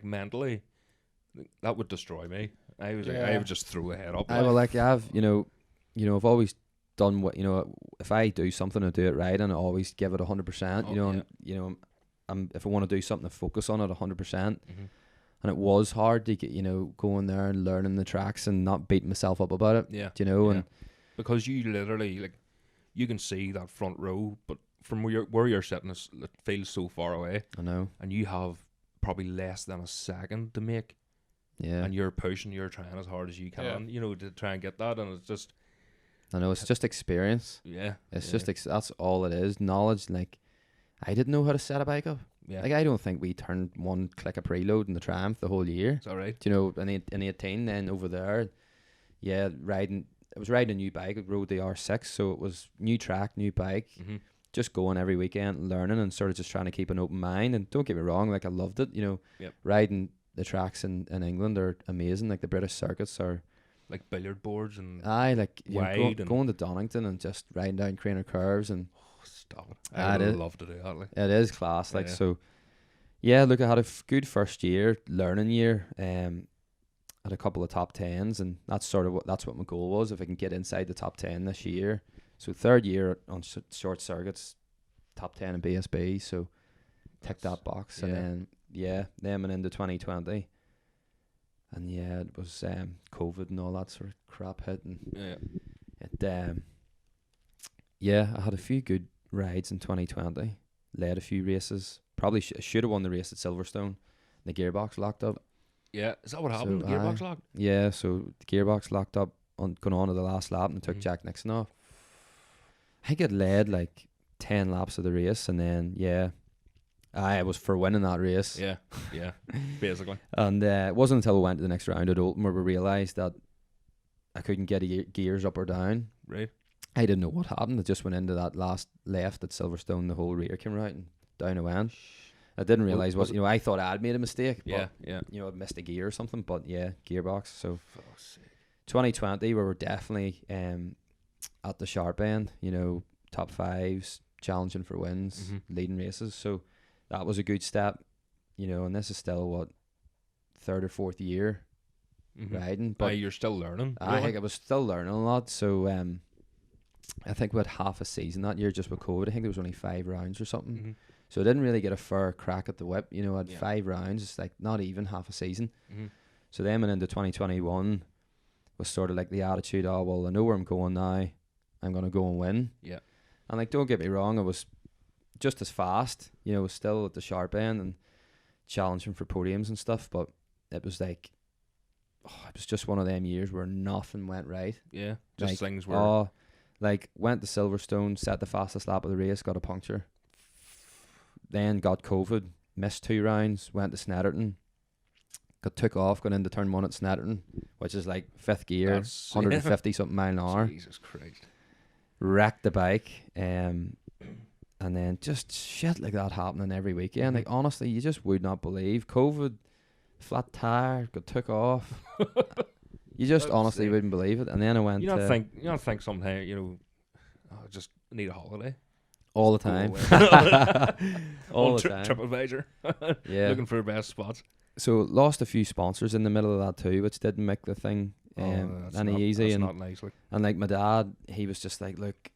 mentally, that would destroy me. I would just throw a head up. I've always done what, if I do something, I do it right, and I always give it 100%, and if I want to do something, I focus on it 100%. And it was hard to get, going there and learning the tracks and not beating myself up about it. Yeah. And because you literally, you can see that front row, but from where you're sitting, it feels so far away. I know. And you have probably less than a second to make. Yeah. And you're trying as hard as you can, to try and get that. And it's just, I know, it's just experience. yeah. It's just, that's all it is. Knowledge. Like, I didn't know how to set a bike up. Yeah. Like, I don't think we turned one click of preload in the Triumph the whole year. It's all right. In 18, then over there, I was riding a new bike. I rode the R6, so it was new track, new bike. just going every weekend, learning, and sort of just trying to keep an open mind. And don't get me wrong, like I loved it. Yep. Riding the tracks in England are amazing. Like the British circuits are. Like billiard boards and Aye, like wide and going to Donington and just riding down Craner curves and. stop it. Ah, I it would is. love to do that. Like. It is class, like Yeah. so. Yeah, look, I had a good first year, learning year. Had a couple of top tens, and that's what my goal was. If I can get inside the top 10 this year, so third year on short circuits, top 10 in BSB. So tick that box, and then went into 2020, and it was COVID and all that sort of crap hit, and I had a few good rides in 2020. Led a few races. Probably should have won the race at Silverstone. The gearbox locked up. Yeah, is that what happened? So, The gearbox aye. locked? Yeah, so the gearbox locked up on going on to the last lap and took Mhm. Jack Nixon off. I think it led like 10 laps of the race, and then I was for winning that race. Yeah, basically. And it wasn't until we went to the next round at Oulton where we realised that I couldn't get gears up or down. Right. I didn't know what happened. I just went into that last left at Silverstone. The whole rear came right and down I went. I didn't realise Was I thought I'd made a mistake. Yeah, But, yeah. I'd missed a gear or something. But gearbox. So Fuck's sake. 2020, we were definitely at the sharp end. Top fives, challenging for wins, Mhm. leading races. So that was a good step. And this is still what, third or fourth year Mhm. riding. But But you're still learning. I think I was still learning a lot. So I think we had half a season that year just with COVID. I think there was only 5 rounds or something. Mhm. So I didn't really get a fair crack at the whip. I had Yeah. 5 rounds. It's like not even half a season. Mhm. So then went into 2021 was sort of like the attitude, oh, well, I know where I'm going now. I'm going to go and win. Yeah. And like, don't get me wrong, I was just as fast, was still at the sharp end and challenging for podiums and stuff. But it was like, it was just one of them years where nothing went right. Yeah. Just Like, things were. Went to Silverstone, set the fastest lap of the race, got a puncture. Then got COVID, missed 2 rounds, went to Snetterton, took off, going into turn 1 at Snetterton, which is like 5th gear, That's 150 something mile an hour. Jesus Christ. Wrecked the bike, and then just shit like that happening every weekend. Like, honestly, you just would not believe. COVID, flat tire, took off. You just That's honestly sick. wouldn't believe it. And then I went You don't think sometimes, I just need a holiday. all the Go time. away. All On the time. TripAdvisor. Yeah. Looking for best spots. So lost a few sponsors in the middle of that too, which didn't make the thing That's any not, easy. That's And not nice. Like. like my dad, he was just like, look,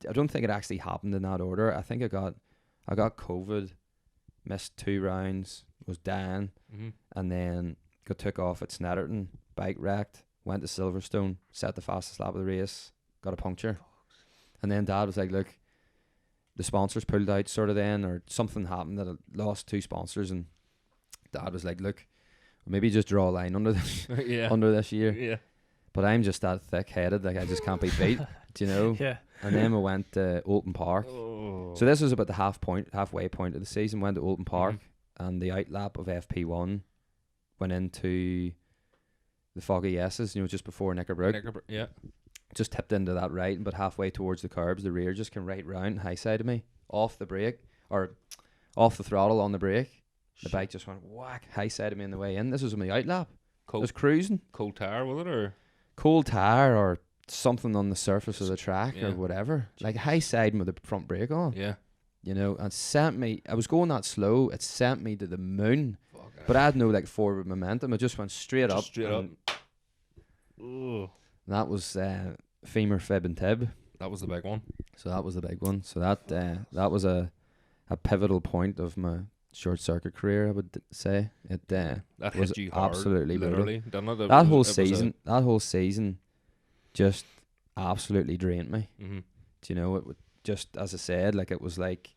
I don't think it actually happened in that order. I think I got COVID, missed 2 rounds, was down, Mm-hmm. and then took off at Snetterton, bike wrecked, went to Silverstone, set the fastest lap of the race, got a puncture. And then Dad was like, look, the sponsors pulled out sort of then, or something happened that I lost 2 sponsors, and Dad was like, look, maybe just draw a line under this, Yeah. under this year. Yeah. But I'm just that thick-headed, like I just can't be beat, do you know? Yeah. And then we went to Oulton Park. Oh. So this was about the halfway point of the season. Went to Oulton Park, Mm-hmm. and the outlap of FP1 went into the Foggy S's, just before Knickerbrook. Yeah. Just tipped into that right, but halfway towards the curbs, the rear just came right round, high side of me, off the brake, or off the throttle on the brake. The bike just went whack, high side of me on the way in. This was on the outlap. I was cruising. Cold tire, was it? Or Cold tire or something on the surface of the track Yeah. or whatever. Like high side with the front brake on. yeah. And sent me, I was going that slow, it sent me to the moon. Fuck. But I had no like forward momentum. I just went straight Just up. straight up. and Oh. That was femur, fib, and tib. That was the big one. So that was the big one. So that was a pivotal point of my short circuit career, I would say. It That was hit you hard, absolutely brutal. literally, didn't it? that whole season just absolutely drained me. Mm-hmm. Do you know, it would just, as I said, like it was like,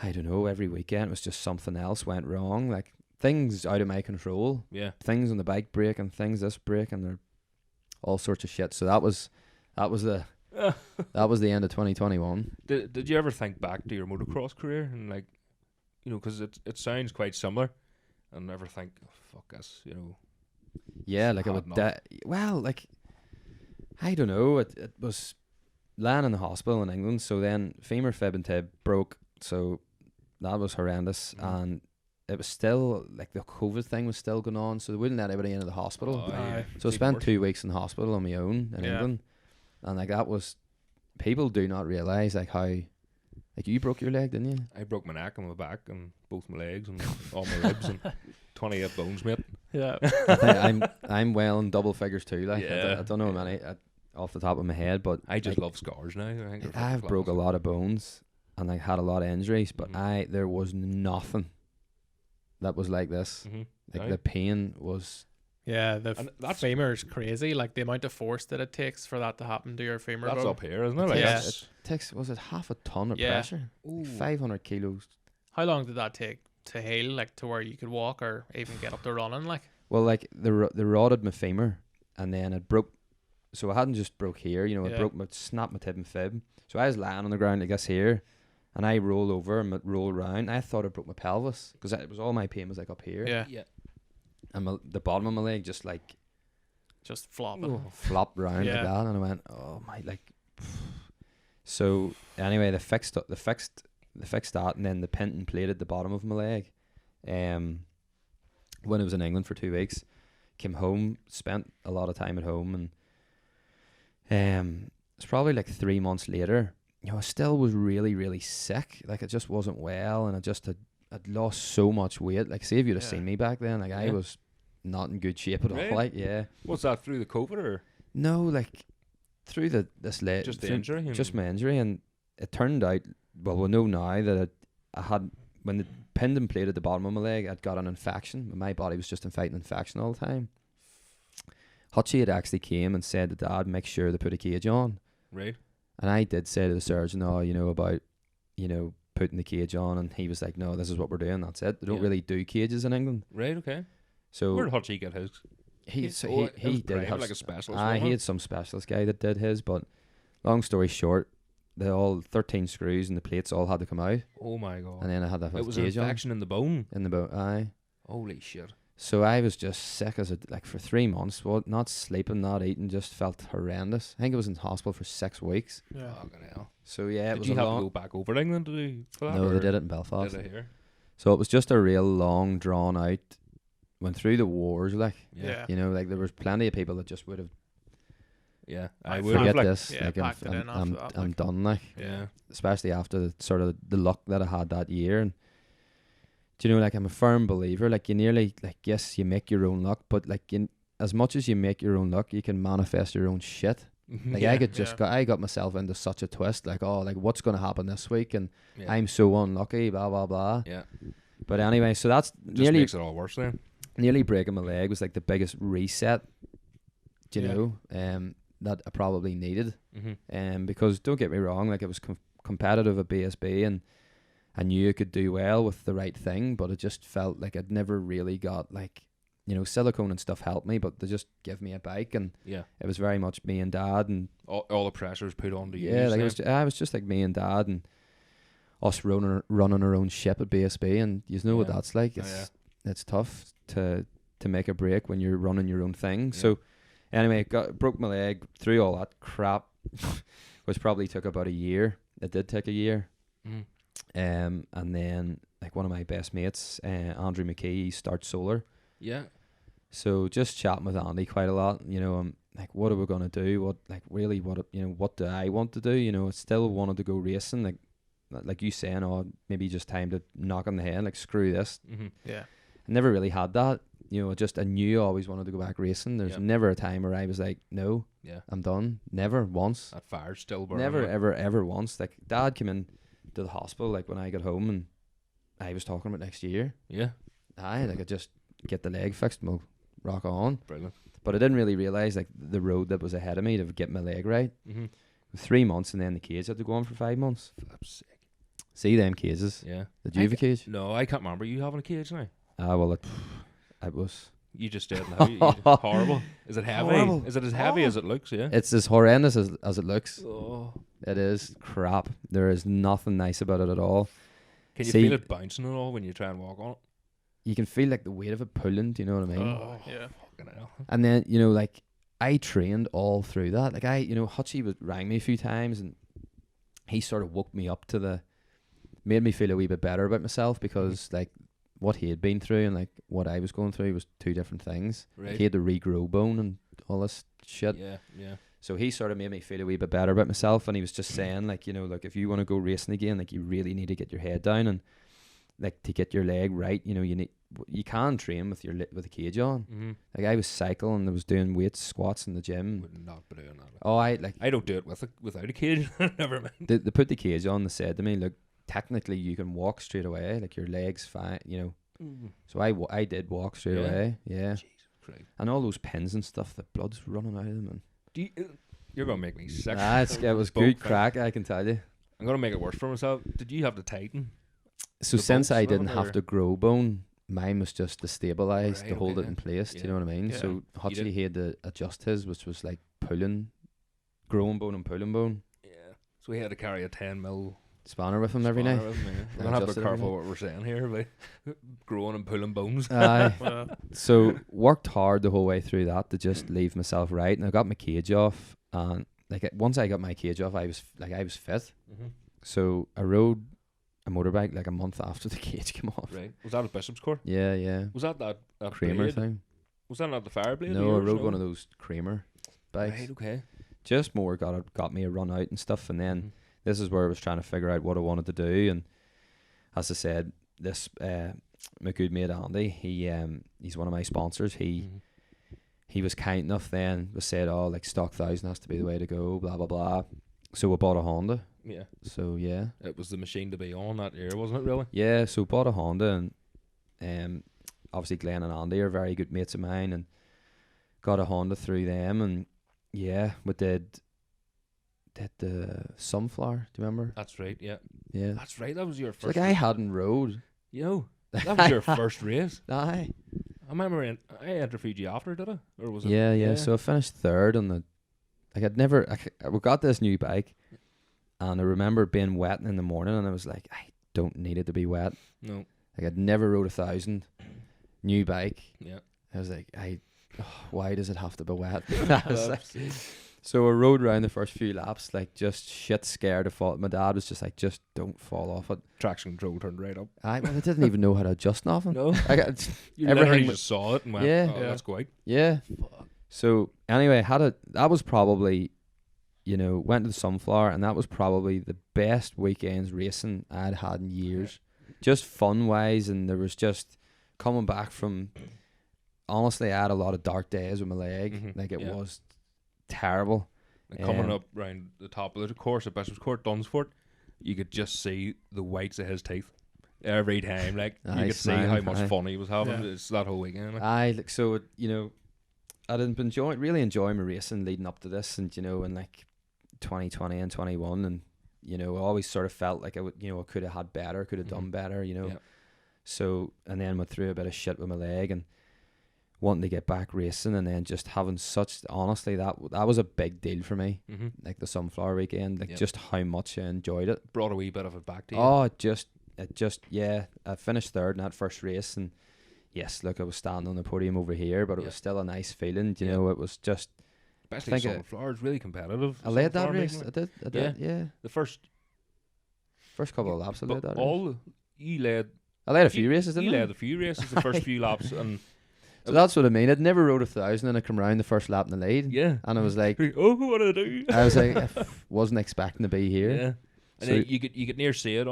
I don't know, every weekend it was just something else went wrong. Like things out of my control. Yeah. Things on the bike break and things this break and they're all sorts of shit. So that was the end of 2021. Did you ever think back to your motocross career and like, because it sounds quite similar, and never think, oh, fuck this, Yeah, like I hard would. enough. Well, like I don't know. It was lying in the hospital in England. So then femur fib and tib broke. So that was horrendous. And it was still, like, the COVID thing was still going on. So they wouldn't let anybody into the hospital. Oh, yeah. So I It's even spent worse. 2 weeks in hospital on my own in Yeah. England. And, like, that was, people do not realise, like, how, like, you broke your leg, didn't you? I broke my neck and my back and both my legs and all my ribs and 28 bones, mate. Yeah. I think I'm well in double figures too. Like, Yeah. I don't know many off the top of my head, but I just like, love scars now. I think they're I've fucking broke a class. lot of bones and I had a lot of injuries, but Mhm. there was nothing that was like this. Mhm. Like Aye. the pain was, Yeah, the And that's- femur's crazy. Like the amount of force that it takes for that to happen to your femur That's bone. up here, isn't it? Like, Yeah. that's- takes, was it half a ton of Yeah. pressure? Ooh. 500 kilos. How long did that take to heal, like to where you could walk or even get up to running? Like, Well, like they rotted my femur and then it broke. So I hadn't just broke here, you know, it Yeah. broke snapped my tib and fib. So I was lying on the ground, I guess here, and I roll over and roll around. I thought I broke my pelvis because it was all my pain was like up here. yeah, Yeah. And the bottom of my leg just like just flopping. flopped around Yeah. like that, and I went, oh my, like. So anyway, they fixed that, and then they pinned and plated the bottom of my leg. When I was in England for 2 weeks, came home, spent a lot of time at home, and it's probably like 3 months later. You know, I still was really, really sick. Like I just wasn't well, and I'd lost so much weight. Like, say if you'd have Yeah. seen me back then, like I Yeah. was not in good shape at Really? all. Like, yeah. What's that, through the COVID or No, like through this leg, just the injury? just my injury, and it turned out. Well, we know now that I had, when the pinned and plated the bottom of my leg, I'd got an infection. My body was just fighting infection all the time. Hutchie had actually came and said to Dad, make sure they put a cage on, Right. and I did say to the surgeon, oh, you know, about, you know, putting the cage on, and he was like, no, this is what we're doing. That's it. They don't Yeah. really do cages in England, Right, okay. so Where did Hutchie get his? he it was did private, have like a specialist. he wasn't had some specialist guy that did his, but long story short, they all 13 screws and the plates all had to come out, it? Oh my god. and then I had to have It a was an cage on infection in the bone. in the boat. Aye. Holy shit. So I was just sick as like for 3 months. Well, not sleeping, not eating, just felt horrendous. I think I was in hospital for 6 weeks. Yeah. Fucking hell. So yeah, it Did was you a have long. to go back over to England to do for that? No, or they did it in Belfast. Did it here? So it was just a real long, drawn out. Went through the wars, like, Yeah. you know, like there was plenty of people that just would have Yeah. I I would forget have like, this. yeah, like packed it in after that, I'm like. done, like. yeah. Especially after the luck that I had that year. And do you know, like, I'm a firm believer, like, you nearly, like, yes, you make your own luck, but like, as much as you make your own luck, you can manifest your own shit. Like, yeah. I could just yeah. I got myself into such a twist, like, oh, like, what's going to happen this week, and Yeah. I'm so unlucky, blah blah blah. Yeah. But anyway, so that's Just nearly makes it all worse then. nearly breaking my leg was like the biggest reset, do you Yeah. know, that I probably needed. Mm-hmm. Because don't get me wrong, like, it was competitive at BSB, and I knew I could do well with the right thing, but it just felt like I'd never really got, like, you know, silicone and stuff helped me, but they just give me a bike, and Yeah. it was very much me and Dad, and All the pressure's put on to you. yeah, like, then. I was just like me and Dad, and us running our own ship at BSB, and you know what Yeah. that's like. Oh, yeah. It's tough to make a break when you're running your own thing. Yeah. So anyway, broke my leg through all that crap, which probably took about a year. It did take a year. Mhm. And then, like, one of my best mates, Andrew McKee, he starts solar. Yeah. So just chatting with Andy quite a lot, you know, I'm like, what are we gonna do? What, like, really, what, you know, what do I want to do? You know, I still wanted to go racing, like you saying, oh, maybe just time to knock on the head, like, screw this. Mm-hmm. Yeah. I never really had that, you know. I knew I always wanted to go back racing. There's Yeah. never a time where I was like, no, Yeah. I'm done. Never once. That fire's still burning. Never, like. ever once. Like, Dad came in to the hospital, like, when I got home, and I was talking about next year. Yeah. Aye, like, I just get the leg fixed, and we'll rock on. Brilliant. But I didn't really realise, like, the road that was ahead of me to get my leg right. Mm-hmm. 3 months, and then the cage had to go on for 5 months. Flip's sake. See them cages? Yeah. Did you have a cage? No, I can't remember you having a cage now. Ah, well, it was. You just didn't have it. Horrible. Is it heavy? Horrible. Is it as heavy as it looks? Yeah. It's as horrendous as it looks. Oh. It is crap. There is nothing nice about it at all. Can you See- feel it bouncing and all when you try and walk on it? You can feel, like, the weight of it pulling. Do you know what I mean? Oh, yeah. Fucking hell. And then, you know, like, I trained all through that. Like Hutchie rang me a few times, and he sort of woke me up to made me feel a wee bit better about myself, because like what he had been through and like what I was going through was two different things. Right. Like, he had to regrow bone and all this shit. Yeah. So he sort of made me feel a wee bit better about myself, and he was just saying like, like if you want to go racing again, like you really need to get your head down, and like to get your leg right, you can train with with a cage on. Mm-hmm. Like I was cycling, I was doing weights, squats in the gym. Would not be doing that. Oh, I don't do it without a cage. Never mind. They put the cage on. They said to me, look, technically you can walk straight away. Like your legs fine, Mm-hmm. So I did walk straight away. Yeah. Jesus Christ. And all those pins and stuff, the blood's running out of them. And Do you're gonna make me sick. it was Boat good thing. crack, I can tell you. I'm gonna make it worse for myself. Did you have to tighten? So The since bolts I on didn't it, have or- to grow bone, mine was just to stabilize, Right, to hold okay. it in place. Do you Yeah. know what I mean? Yeah. So You Hutchie, did- he had to adjust his, which was like growing bone and pulling bone. Yeah. So we had to carry a 10 mil Spanner with him every night. spanner with me. We're I gonna have to be adjusted every careful what we're saying here about growing and pulling bones. Aye. Well, So worked hard the whole way through that to just leave myself right, and I got my cage off, and like once I got my cage off, I was fit. Mm-hmm. So I rode a motorbike like a month after the cage came off. Right. Was that a Bishop's Court? Yeah. Was that Kramer blade? thing. Was that not the fire blade? No, I rode one of those Kramer bikes. Right. Okay. Just more got me a run out and stuff, and then Mhm. this is where I was trying to figure out what I wanted to do. And as I said, this my good mate Andy, he's one of my sponsors. Mhm. He was kind enough then, was said, oh, like stock 1000 has to be the way to go, blah blah blah. So we bought a Honda. Yeah. So yeah, It was the machine to be on that year, wasn't it? Really? yeah. So bought a Honda, and obviously Glenn and Andy are very good mates of mine, and got a Honda through them, and yeah, we did the Sunflower. Do you remember? That's right. Yeah. Yeah. That's right. That was your It's first. like I hadn't rode. That was your first race. Aye. I remember I interviewed you after, did I? Or was it? Yeah. So I finished third on the. Like we got this new bike, and I remember being wet in the morning, and I was like, I don't need it to be wet. No. Like I'd never rode 1000, new bike. Yeah. I was like, why does it have to be wet? I was like, so I rode around the first few laps, like just shit scared to fall. My dad was just like, just don't fall off it. Traction control turned right up. I didn't even know how to adjust nothing. No. I got You everything literally was- just saw it and went, Yeah. oh, Yeah. that's great. yeah. So anyway, that was probably, went to the Sunflower, and that was probably the best weekends racing I'd had in years. Just fun wise, and there was just coming back from. Honestly, I had a lot of dark days with my leg. Mhm, Like it yeah. was terrible. And coming Um, up round the top of the course at Bishop's Court, Dunsford, you could just see the whites of his teeth every time. Like you Aye, could see how smiling, much aye. fun he was having. Yeah. It's that whole weekend. Like. I like so I'd been really enjoying my racing leading up to this, and in like 2020 and 21, and I always sort of felt like I could have had better, could have done better, Yeah. So and then went through a bit of shit with my leg and wanting to get back racing, and then just having honestly that was a big deal for me, Mm-hmm. like the Sunflower weekend, like Yep. just how much I enjoyed it. Brought a wee bit of it back to you. Oh, it just yeah. I finished third in that first race, and yes, look, I was standing on the podium over here, but it Yeah. was still a nice feeling. You Yeah. know, it was just. Especially think Sunflower is really competitive. I led that Sunflower race. making I did. Yeah. The first First couple of laps, I led that race. you led I led a few races, you didn't I? led a few races the first few laps, and So that's what I mean. I'd never rode 1000, and I come round the first lap in the lead, yeah, and I was like, oh, what do I do? I was like, wasn't expecting to be here. Yeah, and So- then you could near see it.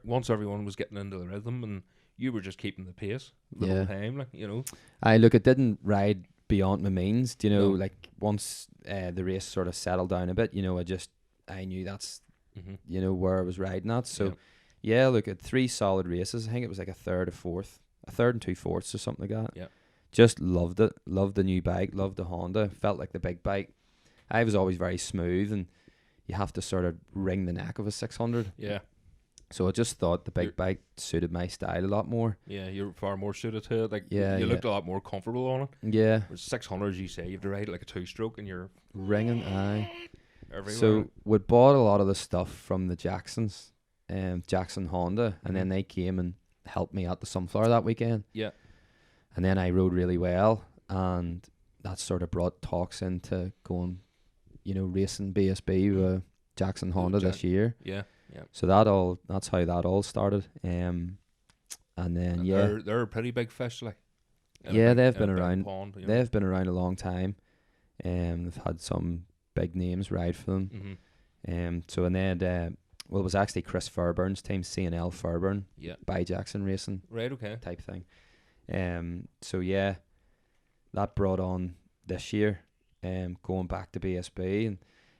Once everyone was getting into the rhythm, and you were just keeping the pace the Yeah. whole time. Like I look, it didn't ride beyond my means. Do you know, No. like once the race sort of settled down a bit, I knew that's mm-hmm. where I was riding at. So Yep. yeah, look at 3 solid races. I think it was like a third and 2/4 or something like that. Yep. Just loved it. Loved the new bike. Loved the Honda. Felt like the big bike. I was always very smooth, and you have to sort of wring the neck of a 600. yeah, So I just thought the big You're- bike suited my style a lot more. yeah, you're far more suited to it. Like Yeah, you yeah. looked a lot more comfortable on it. Yeah, Whereas 600, as you say, you have to ride it like a 2-stroke, and you're ringing. Aye. everywhere. So we bought a lot of the stuff from the Jacksons, Jackson Honda, and then Mhm. they came and helped me at the Sunflower that weekend. Yeah. And then I rode really well, and that sort of brought talks into going, racing BSB with Jackson Honda this year. Yeah. So that's how that all started. And then And they're a pretty big fish, like. They've been in a big around. pond, They've been around a long time. They've had some big names ride for them. So and then it was actually Chris Fairbairn's team, C&L Fairbairn, by Jackson Racing. Right. Okay. Type thing. So yeah, that brought on this year. Going back to BSB, and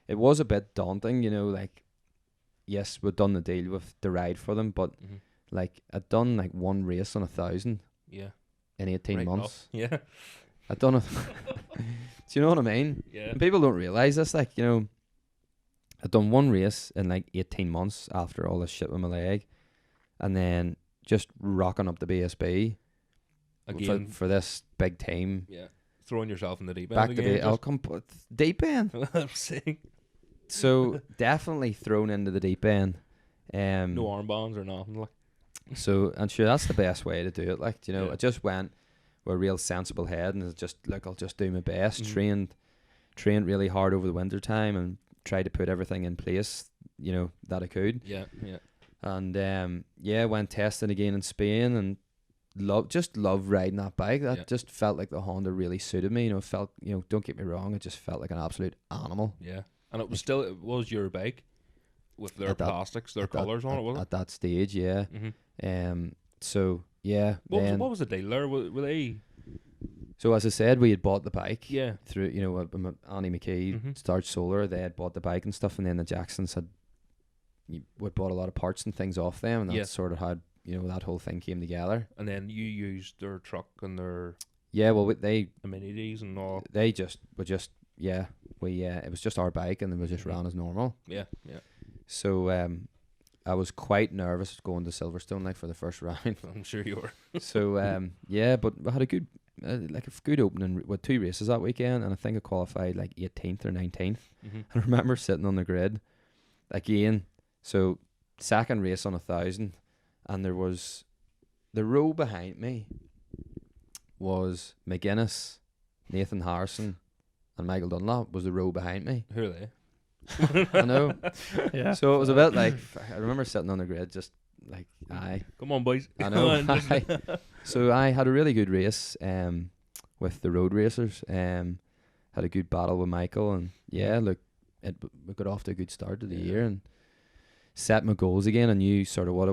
it was a bit daunting, like. Yes, we'd done the deal with the ride for them, but like I'd done like one race on 1,000. Yeah. In 18 Right months. enough. Yeah. I'd done it. Do you know what I mean? Yeah. And people don't realise this. Like, I'd done one race in like 18 months after all this shit with my leg, and then just rocking up the BSB Again for this big team. Yeah. Throwing yourself in the deep end Back again. to I'll come deep end. I'm saying. So definitely thrown into the deep end. No armbands or nothing, like. So, and sure, that's the best way to do it. Like, Yeah. I just went with a real sensible head, and it's just like, I'll just do my best. Trained really hard over the winter time, and tried to put everything in place, that I could. Yeah. And went testing again in Spain, and love riding that bike. That just felt like the Honda really suited me. Felt, don't get me wrong, it just felt like an absolute animal. Yeah. And it was your bike with their plastics, their colours on it, wasn't it? At that stage, yeah. So yeah. What was the deal there? Were they? So as I said, we had bought the bike. Yeah. Through Annie McKee, Starch Solar. They had bought the bike and stuff, and then the Jacksons would bought a lot of parts and things off them, and that's sort of how that whole thing came together. And then you used their truck and their they amenities and all. They it was just our bike, and then we just ran as normal. Yeah. So I was quite nervous going to Silverstone for the first round. I'm sure you were. So but we had a good good opening with 2 races that weekend, and I think I qualified 18th or 19th. I remember sitting on the grid again. So second race on 1,000, and there was the row behind me was McGuinness, Nathan Harrison, and Michael Dunlop was the row behind me. Who are they? I know. Yeah. So it was a bit like, I remember sitting on the grid just like, aye. Come on, boys. I know. Aye. So I had a really good race with the road racers. Had a good battle with Michael, and look, we got off to a good start to the year and set my goals again. I knew sort of what I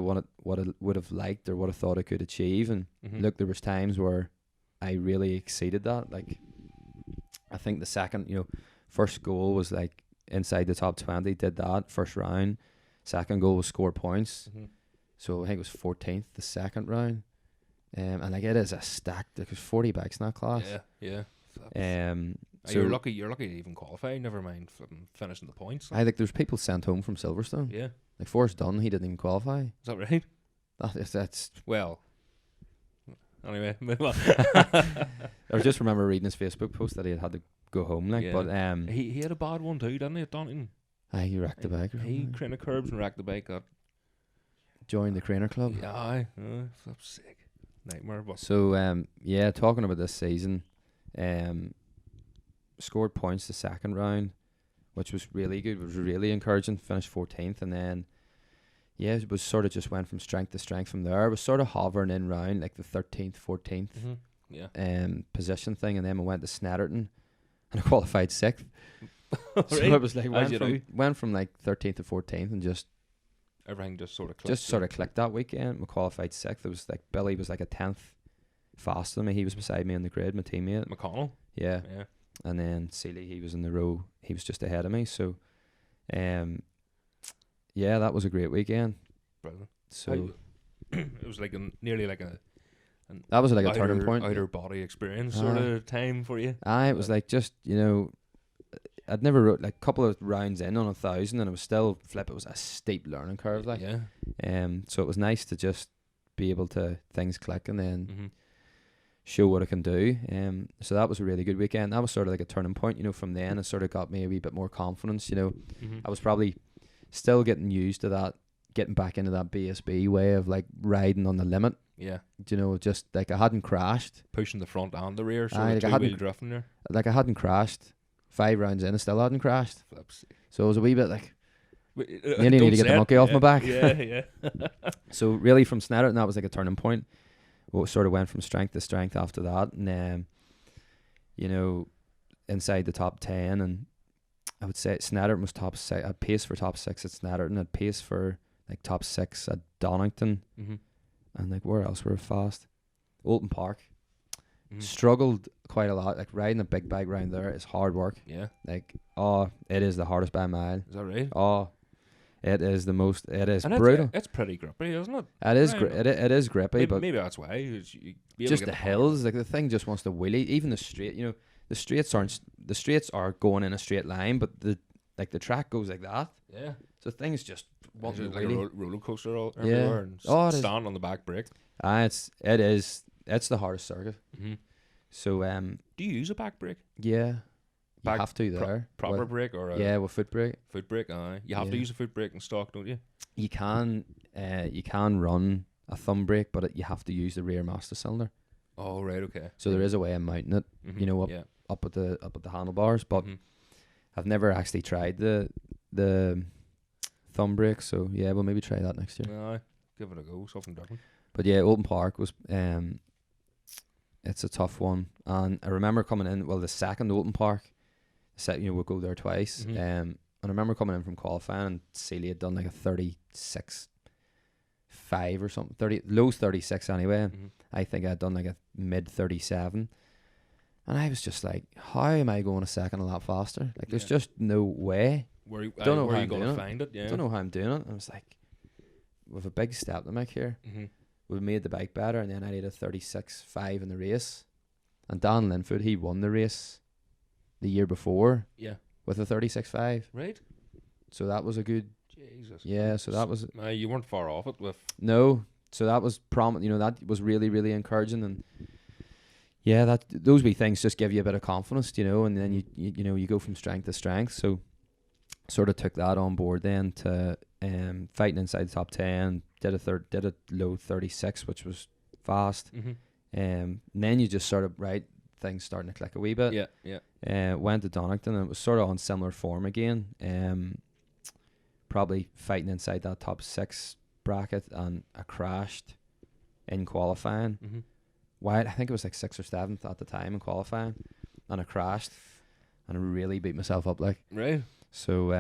would have liked or what I thought I could achieve, and look, there was times where I really exceeded that. Like, I think the second, first goal was inside the top 20, did that first round. Second goal was score points. So I think it was 14th the second round. And it is a stack. There's 40 bikes in that class. Yeah. So you're lucky to even qualify, never mind finishing the points. I think there's people sent home from Silverstone. Yeah. Like Forrest Dunn, he didn't even qualify. Is that right? That's well. Anyway, I just remember reading his Facebook post that he had to go home. But he had a bad one too, didn't he? At Donington. He wrecked the bike. He craned the curbs and wrecked the bike. Joined the Craner Club. Yeah, aye. That's sick. Nightmare. But so talking about this season, scored points the second round, which was really good. It was really encouraging. Finished 14th, and then it was sort of just went from strength to strength from there. It was sort of hovering in round like the 13th, 14th position thing, and then we went to Snetterton and I qualified 6th. So it was like went from 13th to 14th, and just everything just sort of clicked. That weekend. We qualified 6th. It was like Billy was like a 10th faster than me. He was beside me on the grid, my teammate McConnell. Yeah. And then Seeley, he was in the row. He was just ahead of me. So that was a great weekend. Brilliant. So it was nearly like a that was like a turning point, outer body experience sort of time for you. It was like just I'd never rode a couple of rounds in on 1,000, and it was still flip. It was a steep learning curve, so it was nice to just be able to things click and then show what I can do. So that was a really good weekend. That was sort of like a turning point. From then it sort of got me a wee bit more confidence. I was probably still getting used to that getting back into that BSB way of like riding on the limit. Yeah. You know, just like I hadn't crashed. Pushing the front and the rear, so Aye, like I two-wheel hadn't- drifting there. Like I hadn't crashed. 5 rounds in, I still hadn't crashed. Flips. So it was a wee bit like, Nearly need to get the monkey off my back. Yeah, yeah. so really from Snetterton, that was like a turning point. Well, sort of went from strength to strength after that. And, you know, inside the top 10. And I would say Snetterton was top 6. I had pace for top 6 at Snetterton. I had pace for like top 6 at Donington. Mm-hmm. And like where else were fast? Oulton Park. Mm-hmm. Struggled quite a lot. Like riding a big bike round there is hard work. Yeah. Like, it is the hardest by a mile. Is that right? It is the most. It is And brutal. it's pretty grippy, isn't it? It is. Right. It is grippy, Maybe, but maybe that's why. Is you be able just to the get power. hills. Like the thing just wants to wheelie. Even the straight. You know, the straights are going in a straight line, but the track goes like that. Yeah. So things just want Is to it like a wheelie. roller coaster all Yeah. everywhere and It is. stand on the back brake. It's the hardest circuit. Mm-hmm. So Do you use a back brake? yeah, you Back have to there. Proper With- brake or a with foot brake. foot brake? You have to Yeah. use a foot brake in stock, don't you? You can run a thumb brake, but you have to use the rear master cylinder. Oh, right, okay. So there is a way of mounting it Mhm, you know, yeah. up at the handlebars, but Mhm. I've never actually tried the thumb brake. So yeah, we'll maybe try that next year. Aye, give it a go, something different. But yeah, Oulton Park was it's a tough one, and I remember coming in. Well, the second Oulton Park, we'll go there twice. Mhm. And I remember coming in from qualifying, and Celia had done like a 36.5 or something, low 36 anyway. And Mhm. I think I'd done like a mid 37, and I was just like, how am I going a second a lot faster? Like, there's Yeah. just no way. Where you, Don't know where how you I'm going doing to it. find it? Yeah. Don't know how I'm doing it. I was like, with a big step to make here. Mm-hmm. We've made the bike better, and then I did a 36.5 in the race. And Dan Linfoot, he won the race the year before Yeah. with a 36.5. Right. So that was a good, Jesus. yeah. So that was You weren't far off it with. no. So that was that was really, really encouraging, and yeah, those wee things just give you a bit of confidence, and then you go from strength to strength. So sort of took that on board then to fighting inside the top 10. Did a low 36, which was fast. Mm-hmm. And then you just sort of things starting to click a wee bit. Yeah. Yeah. Went to Donington, and it was sort of on similar form again. Probably fighting inside that top 6 bracket, and I crashed in qualifying. Mm-hmm. I think it was like 6th or 7th at the time in qualifying, and I crashed, and I really beat myself up like. Right. So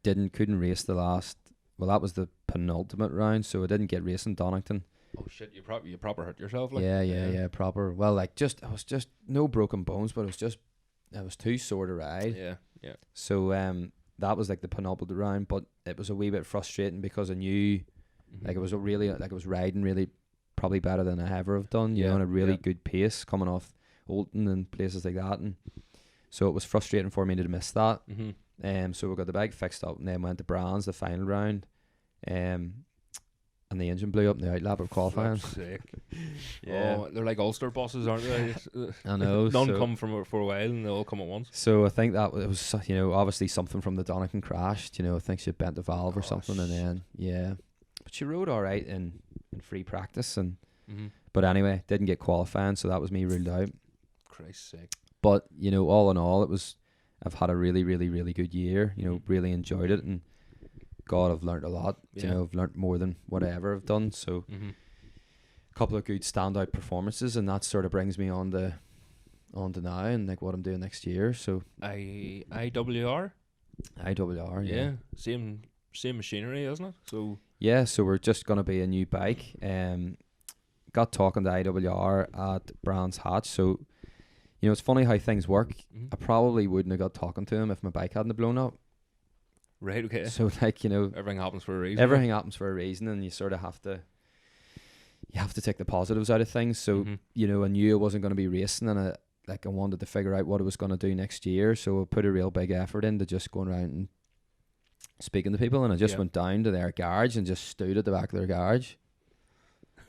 couldn't race the last. Well, that was the penultimate round, so I didn't get racing Donington. Oh shit! You proper hurt yourself. Like. Yeah, proper. Well, like I was just no broken bones, but I was too sore to ride. Yeah. Yeah. So that was like the penultimate round, but it was a wee bit frustrating because I knew Mm-hmm. like it was I was riding really probably better than I ever have done. Yeah, On a really yeah. good pace coming off Oulton and places like that, and so it was frustrating for me to miss that. Mm-hmm. So we got the bike fixed up, and then went to Brands the final round, and the engine blew up in the outlap of qualifying. Sick. Yeah. Oh, they're like Ulster buses, aren't they? I know. None so, come for a while, and they all come at once. So I think that it was obviously something from the Donington crash. I think she bent the valve or something, and then but she rode all right in free practice, and Mm-hmm. but anyway, didn't get qualifying, so that was me ruled out. Christ's sake. But all in all, I've had a really, really, really good year. Really enjoyed it, and God, I've learnt a lot. Yeah. I've learnt more than what I ever have done. So Mm-hmm. a couple of good standout performances, and that sort of brings me on to now and like what I'm doing next year. So IWR. IWR, Yeah. Same machinery, isn't it? So. Yeah, so we're just gonna be a new bike. Got talking to IWR at Brands Hatch. So, it's funny how things work. Mhm. I probably wouldn't have got talking to him if my bike hadn't blown up. Right. Okay. So Everything happens for a reason. everything happens for a reason, and you sort of have to take the positives out of things. So Mhm. I knew I wasn't going to be racing, and I wanted to figure out what I was going to do next year. So I put a real big effort into just going around and speaking to people, and I just Yeah. went down to their garage and just stood at the back of their garage.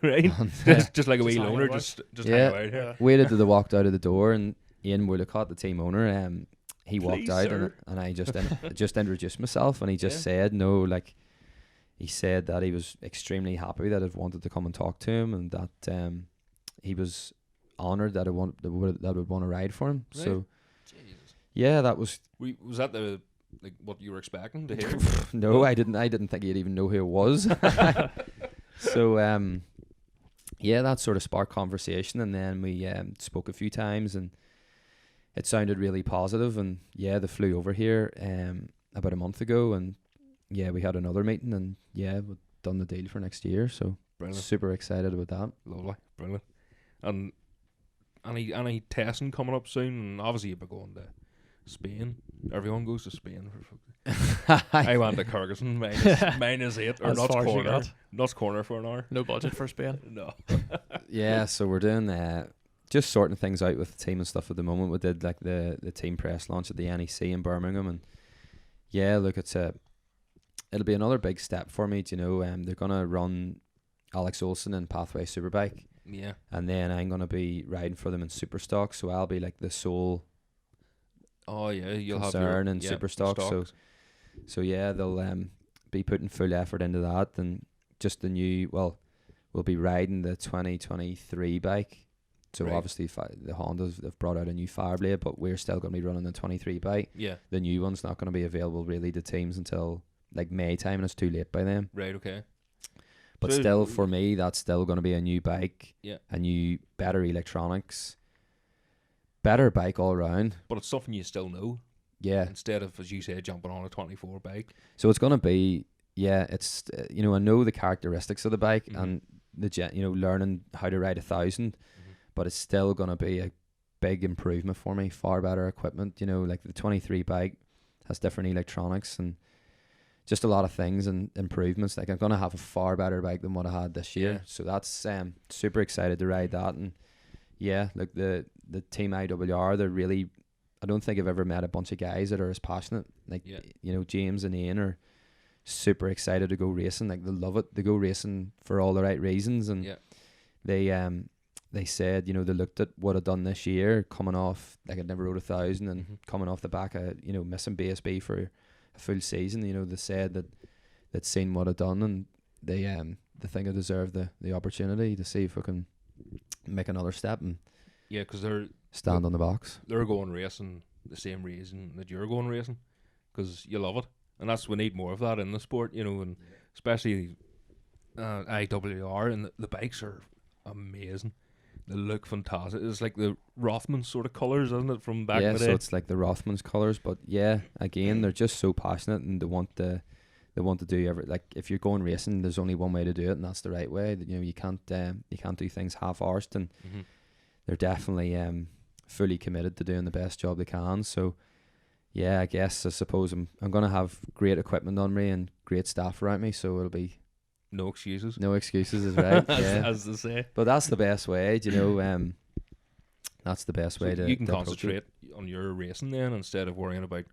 Right. And, just like a Just wee hanging loner, about. just Yeah. hang out here. Yeah. waited till they walked out of the door, and Ian Woolacott, the team owner, he walked Please, out, sir. and I just just introduced myself, and he just Yeah. said, no, like, he said that he was extremely happy that I'd wanted to come and talk to him, and that he was honoured that I would want to ride for him. Right. So Jesus. yeah, that was Was that the what you were expecting to hear? no, I didn't think he'd even know who it was. So yeah, that sort of sparked conversation, and then we spoke a few times, and it sounded really positive. And yeah, they flew over here about a month ago, and yeah, we had another meeting, and yeah, we've done the deal for next year. So Brilliant. super excited about that. Lovely. Brilliant. And any testing coming up soon? And obviously you'll be going to Spain. Everyone goes to Spain. I went to Kyrgyzstan -8 or As Nuts far as you Corner. got. Nuts Corner for an hour. No budget for Spain. No. Yeah, so we're doing just sorting things out with the team and stuff at the moment. We did like the team press launch at the NEC in Birmingham, and yeah, look, it'll be another big step for me. Do you know, they're gonna run Alex Olsen in Pathway Superbike, Yeah. and then I'm gonna be riding for them in Superstock. So I'll be like the sole Oh yeah, you'll have concern your in Superstock. So yeah, they'll be putting full effort into that, and just we'll be riding the 2023 bike. So Right. obviously the Hondas, they've brought out a new Fireblade, but we're still going to be running the 23 bike. Yeah. The new one's not going to be available really to teams until like May time, and it's too late by then. Right. Okay. But So- still, for me, that's still going to be a new bike, Yeah. a new better electronics, better bike all around. But it's something you still know Yeah. instead of, as you say, jumping on a 24 bike. So it's going to be, yeah, it's, I know the characteristics of the bike Mhm. and learning how to ride 1,000, but it's still going to be a big improvement for me, far better equipment. Like the 23 bike has different electronics and just a lot of things and improvements. Like I'm going to have a far better bike than what I had this year. Yeah. So that's super excited to ride that. And yeah, like the team IWR, they're really, I don't think I've ever met a bunch of guys that are as passionate. Like, Yeah. James and Ian are super excited to go racing. Like they love it. They go racing for all the right reasons. And Yeah. they said, they looked at what I'd done this year, coming off, like I'd never rode 1,000 and Mhm. coming off the back of, missing BSB for a full season. They said that they'd seen what I'd done, and they think I deserve the opportunity to see if I can make another step and Yeah, because they're stand on the box. going racing the same reason that you're going racing, because you love it, and we need more of that in the sport, and especially IWR, and the bikes are amazing. They look fantastic. It's like the Rothman sort of colours, isn't it, from back in the day? So it's like the Rothman's colours, but yeah, again, they're just so passionate and they want to do like if you're going racing, there's only one way to do it, and that's the right way. You can't do things half-arsed, and Mhm. they're definitely fully committed to doing the best job they can. So yeah, I suppose I'm gonna have great equipment on me and great staff around me, so it'll be No excuses. no excuses, is right. Yeah. as they say. But that's the best way, that's the best way So to you can to approach it. concentrate on your racing then, instead of worrying about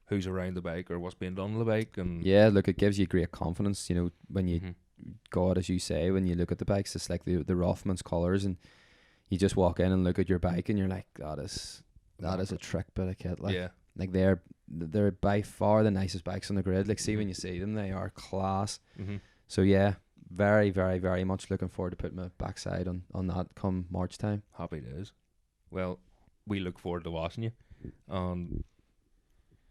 who's around the bike or what's being done on the bike. And Yeah, look, it gives you great confidence, when you Mhm. go out, as you say, when you look at the bikes, it's like the Rothman's colours, and you just walk in and look at your bike and you're like, that is a trick bit of kit. Like, yeah, like they're by far the nicest bikes on the grid. Like, see, when you see them, they are class. mm-hmm. So yeah, very, very, very much looking forward to putting my backside on that come March time. Happy days. Well, we look forward to watching you.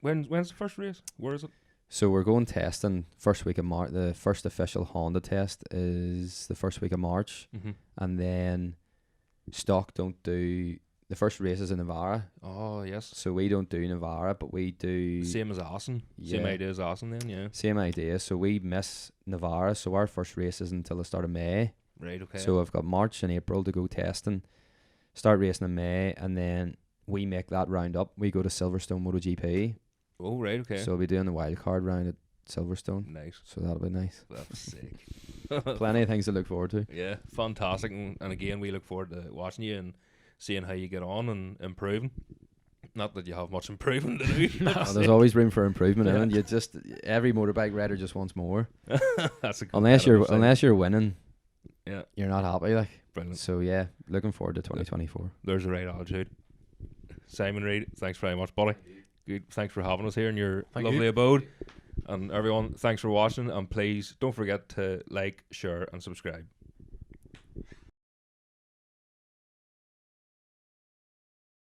When's the first race? Where is it? So we're going testing first week of March. The first official Honda test is the first week of March, Mm-hmm. and then stock don't do the first race is in Navarra. Oh yes, So we don't do Navarra, but we do same as Assen. Same Yeah. idea as Assen then. Yeah. same idea. So we miss Navarra. So our first race is until the start of May. Right. Okay. So I've got March and April to go testing, start racing in May, and then we make that round up. We go to Silverstone MotoGP. oh right. Okay. So we'll be doing the wild card round at Silverstone. Nice. So that'll be nice. That's sick. Plenty of things to look forward to. Yeah, fantastic. And again, we look forward to watching you and seeing how you get on and improving. Not that you have much improving to do. Well, there's always room for improvement, Yeah. and you just every motorbike rider just wants more. That's a Unless competitive you're winning, Yeah. you're not happy. Like, Brilliant. so yeah, looking forward to 2024. There's the right attitude. Simon Reid, thanks very much, buddy. Good. Thanks for having us here in your Thank lovely you. abode. And everyone, thanks for watching, and please don't forget to like, share, and subscribe.